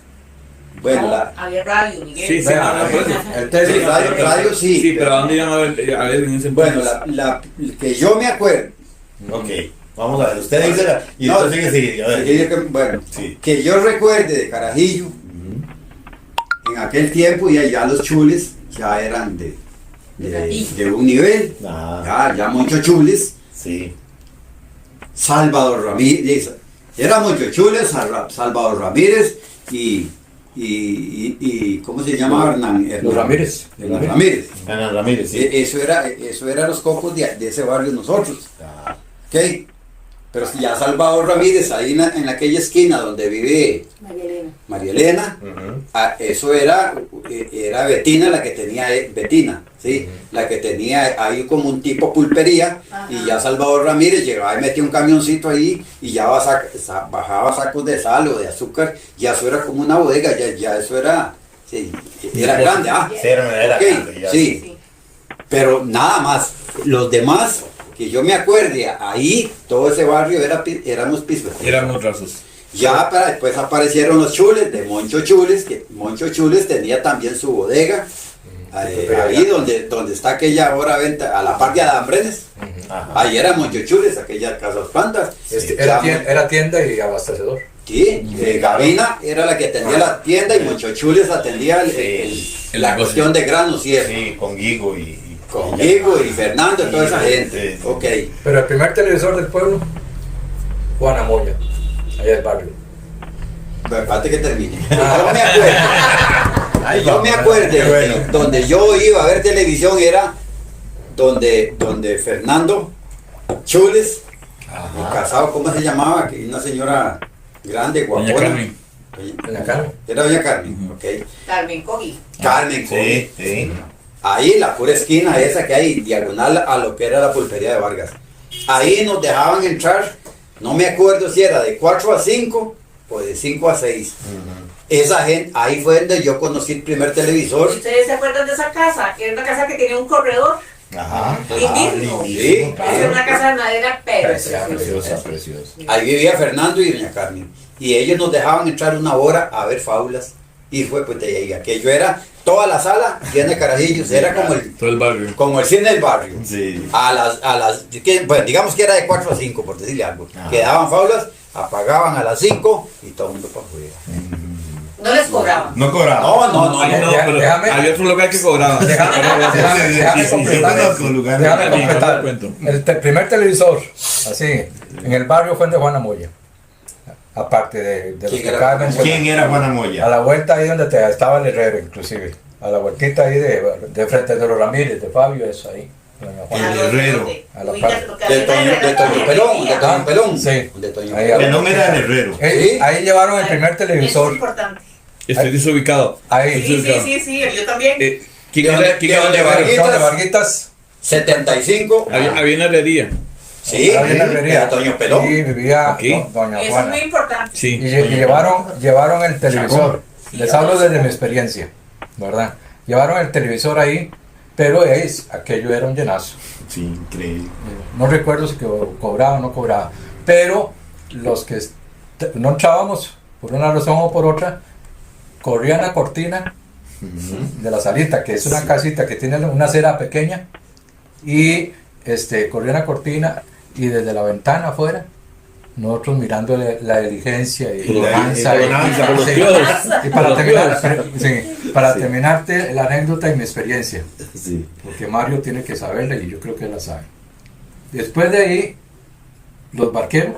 Bueno, No, la, había radio, Miguel. Sí, sí, Vea, no, no, pues, el sí, tele, radio sí. Sí, pero ¿a dónde iban a ver en ese Bueno, entonces? la que yo me acuerdo. Ok, vamos a ver. Usted dice la. Y No, después sigue seguir. A ver. Bueno, Sí. que yo recuerde de Carajillo, en aquel tiempo ya los chules ya eran de un nivel, Ah, ya muchos chules. sí. Salvador Ramírez, era mucho chules, Salvador Ramírez y ¿cómo se llama? Hernán Ramírez. Hernán Ramírez. Ana Ramírez, sí. Eso era los cocos de ese barrio nosotros. Ah, ¿Ok? Pero ya Salvador Ramírez, ahí en aquella esquina donde vive María Elena, eso era Betina la que tenía, Betina, ¿sí? La que tenía ahí como un tipo pulpería. Y ya Salvador Ramírez llegaba y metía un camioncito ahí y ya bajaba sacos de sal o de azúcar, ya eso era como una bodega, ya eso era, sí, era grande, Era okay, grande, ya. sí. Pero nada más, los demás, que yo me acuerde, ahí todo ese barrio éramos pisbeteros. Éramos rasos. Ya después aparecieron los Chules, de Moncho Chules, que Moncho Chules tenía también su bodega, ahí donde está aquella ahora venta, a la par de Adambrenes. Ahí era Moncho Chules, aquellas casas plantas. Era tienda y abastecedor. Sí, Gavina era la que atendía la tienda y Moncho Chules atendía la cuestión de granos y eso. Sí, con Guigo y Fernando y toda esa gente. Sí. Ok. Pero el primer televisor del pueblo, Juana Moya, allá del barrio. Pero espérate que termine. Yo me acuerdo, donde yo iba a ver televisión era donde Fernando Chules, casado, ¿cómo se llamaba? Que una señora grande, guapona. Doña Carmen. Doña Carmen. Era Doña Carmen, ok. Carmen Cogi. Carmen Cogi. Sí. Ahí, la pura esquina esa que hay, diagonal a lo que era la pulpería de Vargas. Ahí nos dejaban entrar, no me acuerdo si era de 4 a 5 o de 5 a 6. Esa gente, ahí fue donde yo conocí el primer televisor. ¿Ustedes se acuerdan de esa casa? Era una casa que tenía un corredor. Lindísimo. Sí, Era una casa de madera, pero Preciosa. ahí vivía Fernando y Doña Carmen. Y ellos nos dejaban entrar una hora a ver fábulas. Y fue pues de ahí, aquello era toda la sala llena de carajillos, era Todo el barrio. como el cine del barrio. Sí. Bueno, digamos que era de 4 a 5, por decirle algo. Quedaban fábulas, apagaban a las 5 y todo el mundo para afuera. no les cobraban. No cobraba. No. Pero había otro lugar que cobraba. Déjame completar. El primer televisor, así, en el barrio fue el de Juana Moya. Aparte de los que acaba de mencionar. ¿Quién era Juana A Moya? la vuelta ahí donde estaba el herrero, inclusive. A la vueltita ahí de frente de los Ramírez, de Fabio, eso ahí. El herrero. A la De Toño Pelón. Sí. De Toño Ahí, Pelón. Pelón era el herrero. Ahí llevaron el primer Eso es televisor. importante. Estoy desubicado. Ahí. Sí, yo también. ¿Quién era de el Vargas? De Varguitas. 75. Había una herrería. Sí, Había una herrería. era Toño Pelón. Sí, vivía Aquí. Doña Eso es Juana. muy importante. Sí. Y llevaron el televisor. Les hablo desde mi experiencia, ¿verdad? Llevaron el televisor ahí, pero aquello era un llenazo. Sí, increíble. No recuerdo si cobraba o no cobraba, pero los que no entrábamos, por una razón o por otra, corrían la cortina de la salita, que es una casita que tiene una acera pequeña, y corrían la cortina y desde la ventana afuera, nosotros mirando la diligencia y bonanza, y para terminarte la anécdota y mi experiencia, porque Mario tiene que saberla y yo creo que la sabe. Después de ahí, los barqueros,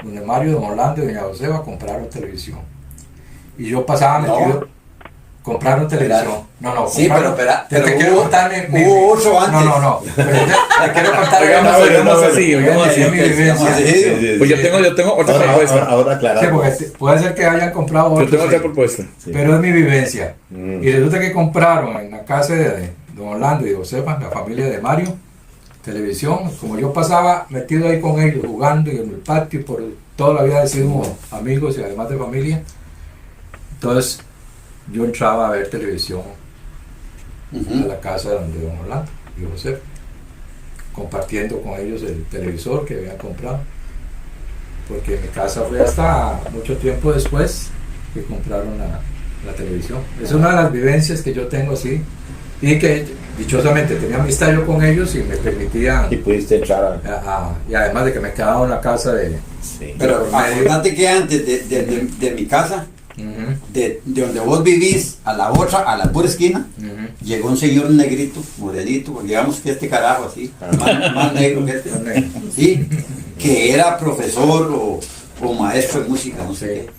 donde Mario, don Orlando y doña Joseba compraron televisión, y yo pasaba metido. Compraron televisión. No. Sí, pero te quiero contar hubo otro antes. No. Pero te quiero contar Oigamos así. mi vivencia. Pues yo tengo otra propuesta. Ahora claro. Sí, porque puede ser que hayan comprado otros. Yo tengo otra propuesta. Pero es mi vivencia. Y resulta que compraron en la casa de don Orlando y Josefa, la familia de Mario, televisión. Como yo pasaba metido ahí con ellos, jugando y en el patio, por toda la vida decimos amigos y además de familia. Entonces, yo entraba a ver televisión a la casa donde don Orlando y José, compartiendo con ellos el televisor que habían comprado, porque en mi casa fue hasta mucho tiempo después que compraron la televisión. Es una de las vivencias que yo tengo así, y que dichosamente tenía amistad yo con ellos y me permitía, Y pudiste entrar y además de que me quedaba en la casa de... Sí. Pero acordate que antes de mi casa, de donde vos vivís a la pura esquina, llegó un señor negrito, morenito, digamos que este carajo así, más negro que este, sí, que era profesor o maestro de música, no sé qué.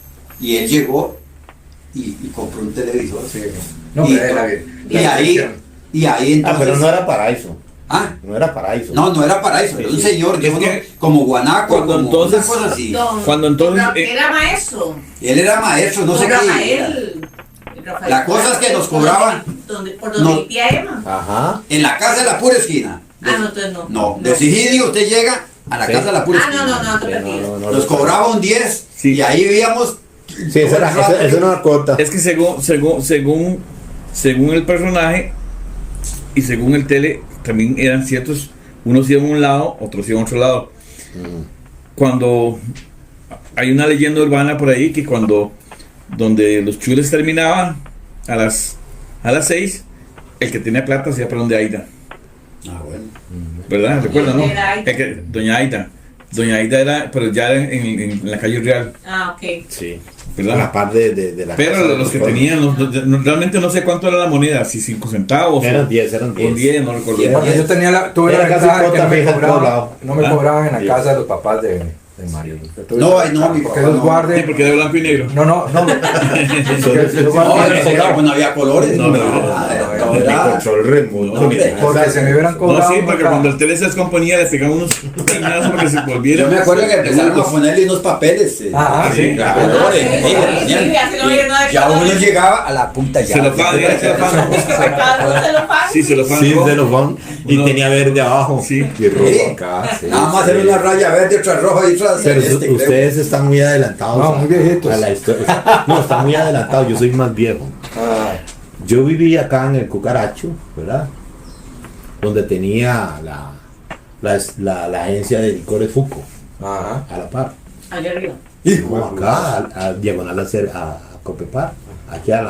Y él llegó y compró un televisor. Sí. No, y, pero y ahí entonces, pero no era para eso. Ah, No era Paraíso. no era Paraíso, era un señor, Es uno que como guanaco, cuando como entonces- una cosa así. Cuando entonces, Era maestro. Él era maestro, no sé qué. Rafael. Rafael. La cosa es que nos cobraban. Por donde No. mi tía Emma. Ajá. En la casa de la pura esquina. Ah, no, entonces no. No, de Sigidio usted llega a la Sí. casa de la pura Ah, esquina. no, te perdí. Nos cobraba un 10 Sí. y ahí vivíamos. Sí, esa era una cuota. es que según el personaje y según el tele, también eran ciertos, unos iban a un lado, otros iban a otro lado. Cuando hay una leyenda urbana por ahí que donde los chules terminaban a las 6, el que tenía plata se iba para donde Aida, Ah, bueno. ¿verdad? ¿Recuerdan, no? Era Aida. Doña Aida era, pero ya era en la calle Real, Ah, ok. Sí. A ¿verdad? la par de la Pero casa de los que pueblos. tenían, realmente no sé cuánto era la moneda, si 5 centavos Eran 10, eran o 10. 10, no recuerdo. Era- Porque yo tuve la Era casi ventaja de que cuota no me fija en todo cobraban, lado. no me Ah. cobraban en la Sí. casa de los papás de Mario. No, ay, no, mi Porque papá los no. Sí, guarden. porque era blanco y negro. No. Eso- eso- No, guarden en ese tiempo no había colores. No, no, no, Ni era- control remoto, No, ni hombre, nada. Porque se me hubieran No, cobrado. sí, porque acá. cuando el tele se descomponía le pegaban unos piñazos porque se volviera. Yo me acuerdo que empezaron a ponerle unos papeles. Ah, sí, claro. claro. Colores, Sí, ahí le sí, ponían. sí, así no había nada de Ya colores. uno llegaba a la punta ya. Se lo pagan, era celofán. Cada uno se lo paga. Sí, se lo Sí, pagan. de los van. Y No. tenía verde abajo. Sí. Y rojo Sí. acá. Sí, Nada más sí. era una raya verde, otra roja y otra Pero celeste, creo. ustedes están muy adelantados. No, muy viejitos. a la historia. No, están muy adelantados. Yo soy más viejo. Ah, Yo viví acá en el Cucaracho, ¿verdad? Donde tenía la agencia de licores Fuco, ajá. a la par. Allá arriba. No, acá, a diagonal a Copepar, aquí a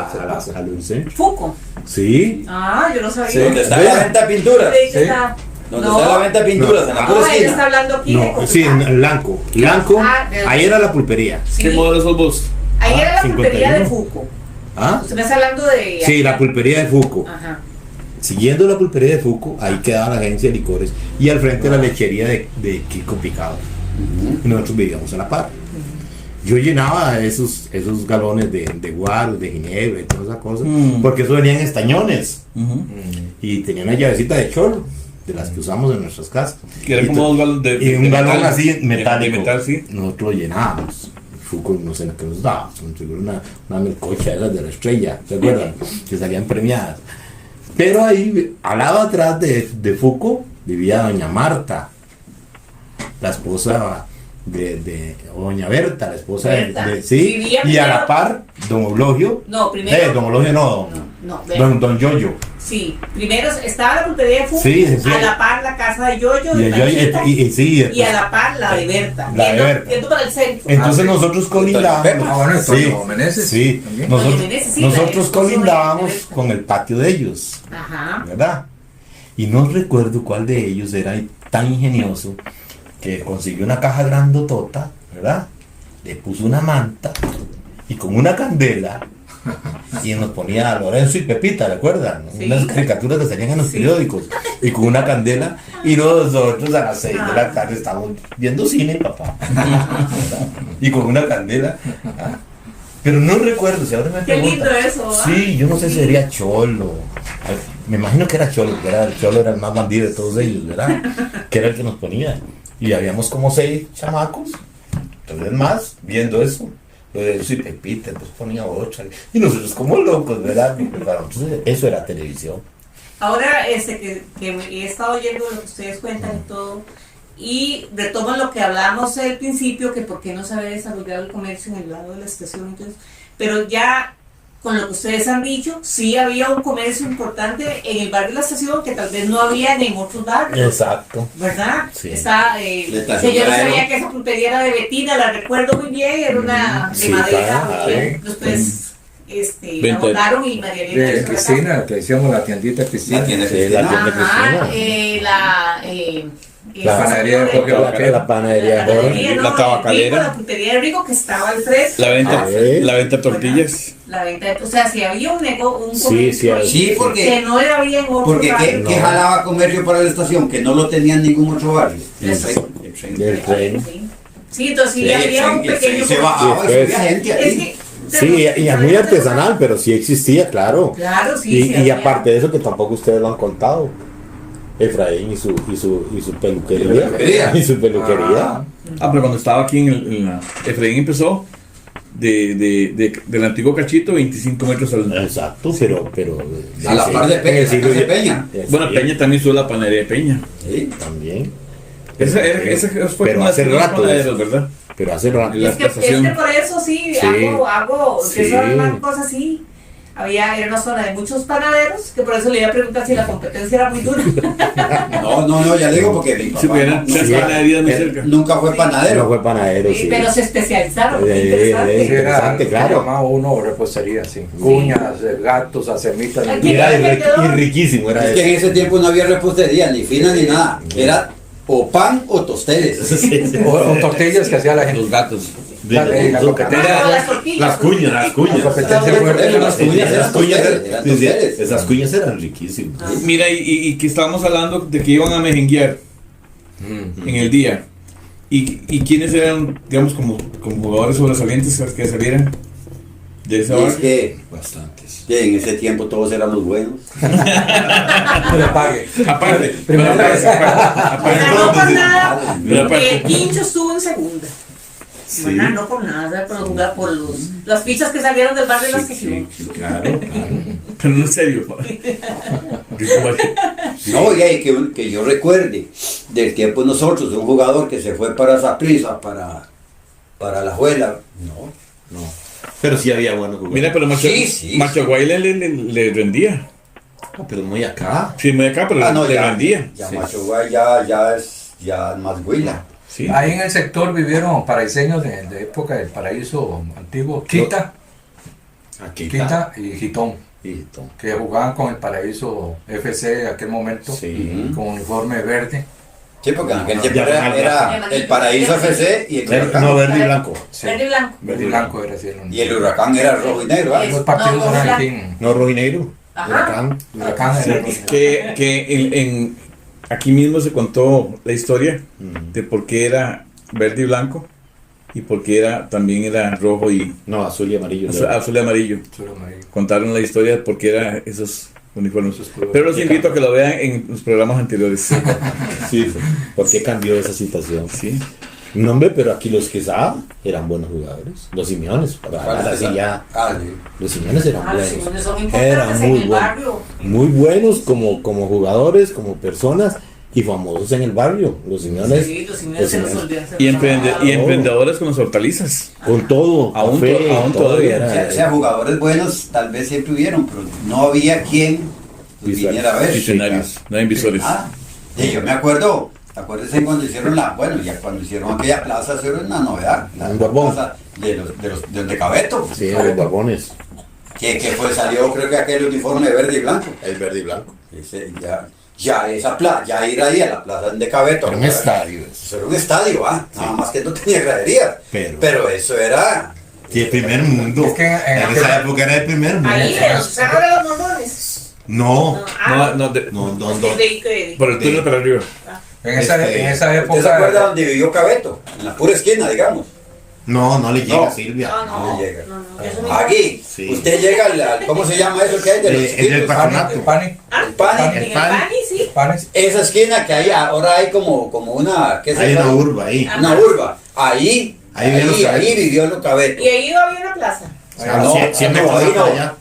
Luisen. Fuco. Sí. Ah, yo no sabía. Sí, donde está la venta de pinturas. Creí que Sí. está- Donde No. está la venta de pinturas, en la pura No, ella está esquina. hablando aquí de No, Copepar. sí, en Blanco. Blanco, Ah, ahí era la pulpería. Sí. ¿Qué modelo sos vos? Ahí era la 51. pulpería de Fuco. ¿Ah? Usted me está hablando de. Sí, la pulpería de Fuco. Ajá. Siguiendo la pulpería de Fuco, ahí quedaba la agencia de licores y al frente la lechería de Kiko Picado. Y nosotros vivíamos a la par. Yo llenaba esos galones de guaro, de ginebra y todas esas cosas, porque eso venían estañones y tenía una llavecita de chorro, de las que usamos en nuestras casas. Que era Y como to- dos galón de y un galón metal. así metálico. De metal, sí. Nosotros lo llenábamos. Fuco, no sé lo que nos daba, una melcocha de las de la estrella, ¿se acuerdan? Que salían premiadas. Pero ahí, al lado atrás de Fuco, vivía doña Marta, la esposa de doña Berta, la esposa Berta. sí, Vivía y a la primero- par, don Eulogio, No, primero. don Eulogio no, No, don Yoyo. sí, primero estaba la pulpería de Fuco, Sí, sí. a la par la casa de Yoyo, Y, de Panchita, sí, y a la par la de Berta, La de yendo- Berta. yendo para el centro. entonces sí. nosotros colindábamos. Ah, bueno, sí, Antonio Meneses. sí, También. nosotros, Doña Meneses, sí, nosotros la esposa colindábamos de Berta. con el patio de ellos. Ajá. ¿Verdad? Y no recuerdo cuál de ellos era tan ingenioso que consiguió una caja grandotota, ¿verdad? Le puso una manta y con una candela y nos ponía a Lorenzo y Pepita, ¿recuerdan? Sí. Unas caricaturas que salían en los Sí. periódicos y con una candela y nosotros a las 6 de la tarde estábamos viendo cine, papá. ¿verdad? Y con una candela. ¿ah? Pero no recuerdo, si ahora me Qué lindo preguntan. eso, ¿ah? Sí, yo no sé si sería Cholo. Me imagino que era Cholo, porque el Cholo era el más bandido de todos ellos, ¿verdad? Que era el que nos ponía. Y habíamos como 6 chamacos, entonces más, viendo eso. Lo de eso y Pepita, pues ponía 8. Y nosotros como locos, ¿verdad? Para nosotros eso era televisión. Ahora, que he estado oyendo lo que ustedes cuentan y todo, y retoman lo que hablábamos al principio, que por qué no se había desarrollado el comercio en el lado de la estación, entonces, pero ya con lo que ustedes han dicho, sí había un comercio importante en el barrio de la estación que tal vez no había en otros barrios. Exacto. ¿Verdad? Sí. Está, La que estación yo no de sabía Aero. que esa pulpería era de Betina, la recuerdo muy bien, era una de Sí, madera, claro, porque sí. después la Venta. botaron y María Elena De hizo la Cristina, que decíamos la tiendita Cristina. La tienda Sí, la Cristina. tienda Ajá, Cristina. la panadería de Jorge Vaquero. La panadería de Jorge. La tabacalera. La pulpería de Rico que estaba al frente. La venta de tortillas. La venta, o sea, si había un negocio, un Sí, comercio sí, ahí, sí, porque- que no había en otro Porque barrio. ¿qué jalaba comercio para la estación? Que no lo tenía en ningún otro barrio. El tren. El tren. El tren. Sí. Sí, entonces sí, Sí, había un el tren pequeño se bajaba y Sí, subía gente Es ahí. que, Sí, y es muy artesanal, pero sí existía, claro. Claro, sí, Y, sí y había. aparte de eso, que tampoco ustedes lo han contado, Efraín y su peluquería. Y su peluquería. Pero cuando estaba aquí en la Efraín empezó del antiguo Cachito 25 metros al... Exacto, pero a la par de Peña, de Peña. Bueno, Peña también sube la panadería de Peña. Sí, también. Esa fue pero una hace de los rato, panaderos, ¿verdad? Pero hace rato. La Es que por eso sí. hago Sí. eso es una cosa así. Era una zona de muchos panaderos, que por eso le iba a preguntar si la competencia era muy dura. No, ya le digo porque mi papá Sí, pero eran tres panaderías muy cerca. nunca fue panadero. No fue panadero, sí. Pero se especializaron. Interesante. Interesante, claro. llamaba uno repostería, sí. Cuñas, gatos, acemitas. Aquí Era me quedó. y riquísimo. Era Es que en ese tiempo no había repostería, ni fina ni nada. Era o pan o tosteles. O tortillas que hacía la gente. Los gatos. La competencia. Las tortillas. Las cuñas. La competencia fuerte. Esas cuñas eran riquísimas. Mira, y que estábamos hablando de que iban a mejenguear en el día. ¿Y quiénes eran, digamos, como jugadores sobresalientes que salieran de esa Y hora? es que Bastantes. en ese tiempo todos éramos buenos. Pero pague. Aparte, Pero no por nada. Pero aparte- Quincho estuvo en segunda. ¿Verdad? No por nada, por las fichas que salieron del barrio las que hicieron. Claro. Pero no en serio. No, y que yo recuerde del tiempo de nosotros, un jugador que se fue para Saprissa, para la Juela. No. Pero sí había buenos jugadores. Mira, pero Sí. Machaguay le rendía. Pero muy acá. Sí, muy acá, pero le rendía. Ya Sí. Macho Guay ya es más huila. Sí. Ahí en el sector vivieron paraiseños de época del paraíso antiguo, Quita Quita. y Gitón, Quito. que jugaban con el paraíso FC de aquel momento, Sí. con uniforme verde. Sí, porque en aquel No, tiempo ya, era el Paraíso FC y el Huracán. No, verde y blanco. Sí. Verde y blanco. Verde y blanco era así. Y el Huracán era rojo y negro. ¿ah? Los partidos No, eran no, aquí en No, rojo y negro. Ajá. Huracán. Huracán. Sí, Era rojo. que aquí mismo se contó la historia de por qué era verde y blanco y por qué también era rojo y No, azul y amarillo. azul y amarillo. Azul amarillo. Contaron la historia de por qué eran esos uniformes. Esos colores. Pero los invito a que lo vean en los programas anteriores. Sí, ¿por qué cambió esa situación? Sí. No, hombre, pero aquí los que eran buenos jugadores. Los Simeones, para hablar así ya. Sí. Los Simeones eran Los buenos. Simeones son importantes Eran en muy el buenos. barrio. Muy buenos como jugadores, como personas y famosos en el barrio. Los Simeones. Sí, los Simeones se nos olvidan. Y emprendedores con las hortalizas. Con todo. Aún café, aún todo, todavía. era- O sea, jugadores buenos tal vez siempre hubieron, pero no había quien los Visual. viniera a ver. Visionarios, no hay visores. Y yo me acuerdo, acuérdense cuando hicieron cuando hicieron aquella plaza, eso era una novedad. La Un Borbón. plaza de Cabeto. Sí, los Barbones. Que salió creo que aquel uniforme verde y blanco. El verde y blanco. Ya esa plaza, ya ir ahí a la plaza de Cabeto. Era un estadio. Eso era un estadio, nada más que no tenía graderías. Pero eso era. Sí, el primer mundo. Es que en en esa época era el primer mundo. Ahí, en el Cerro de los Mormones. No. No, por el túnel para arriba. En esa ¿Usted se época. acuerda donde vivió Cabeto? En la pura esquina, digamos. No le llega No. Silvia. No, No llega. eso no. Aquí, Sí. usted llega al ¿cómo se llama eso que hay de los El chiquitos? patronato. El pani. El pan. En el Pani, sí. Panes. Esa esquina que hay ahora hay como una, ¿qué se Hay una llama? urba ahí. Una urba. Ahí vivió los Cabetos. Y ahí había una plaza. Siempre no, pasaba ahí no. para allá.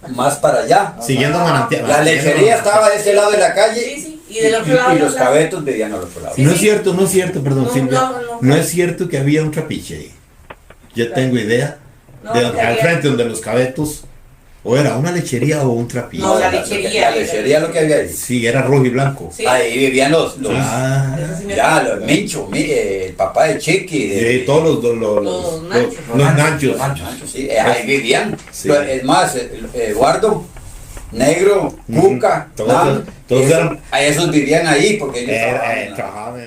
Más para allá. Siguiendo manantial. La lechería estaba de ese lado de la calle. Sí. Y del otro lado. Y los la plaza. Cabetos vivían al otro lado. Sí. No es cierto, perdón, No, Silvia. no. No es cierto que había un trapiche ahí. Yo tengo idea. No, De no al había. frente donde los Cabetos. O era una lechería o un trapiche. No, la lechería. La lechería lo que había ahí. Sí, era rojo y blanco. Sí. Ahí vivían los Ah. Eso sí me ya, acuerdo. los Mincho, el papá de Chiqui. Sí, todos Los Nachos. los Nachos. Sí, ahí vivían. Sí. Es más, Eduardo, Negro, Cuca, Todos eran- a esos vivían ahí porque ellos trabajaban en la- Trabajaban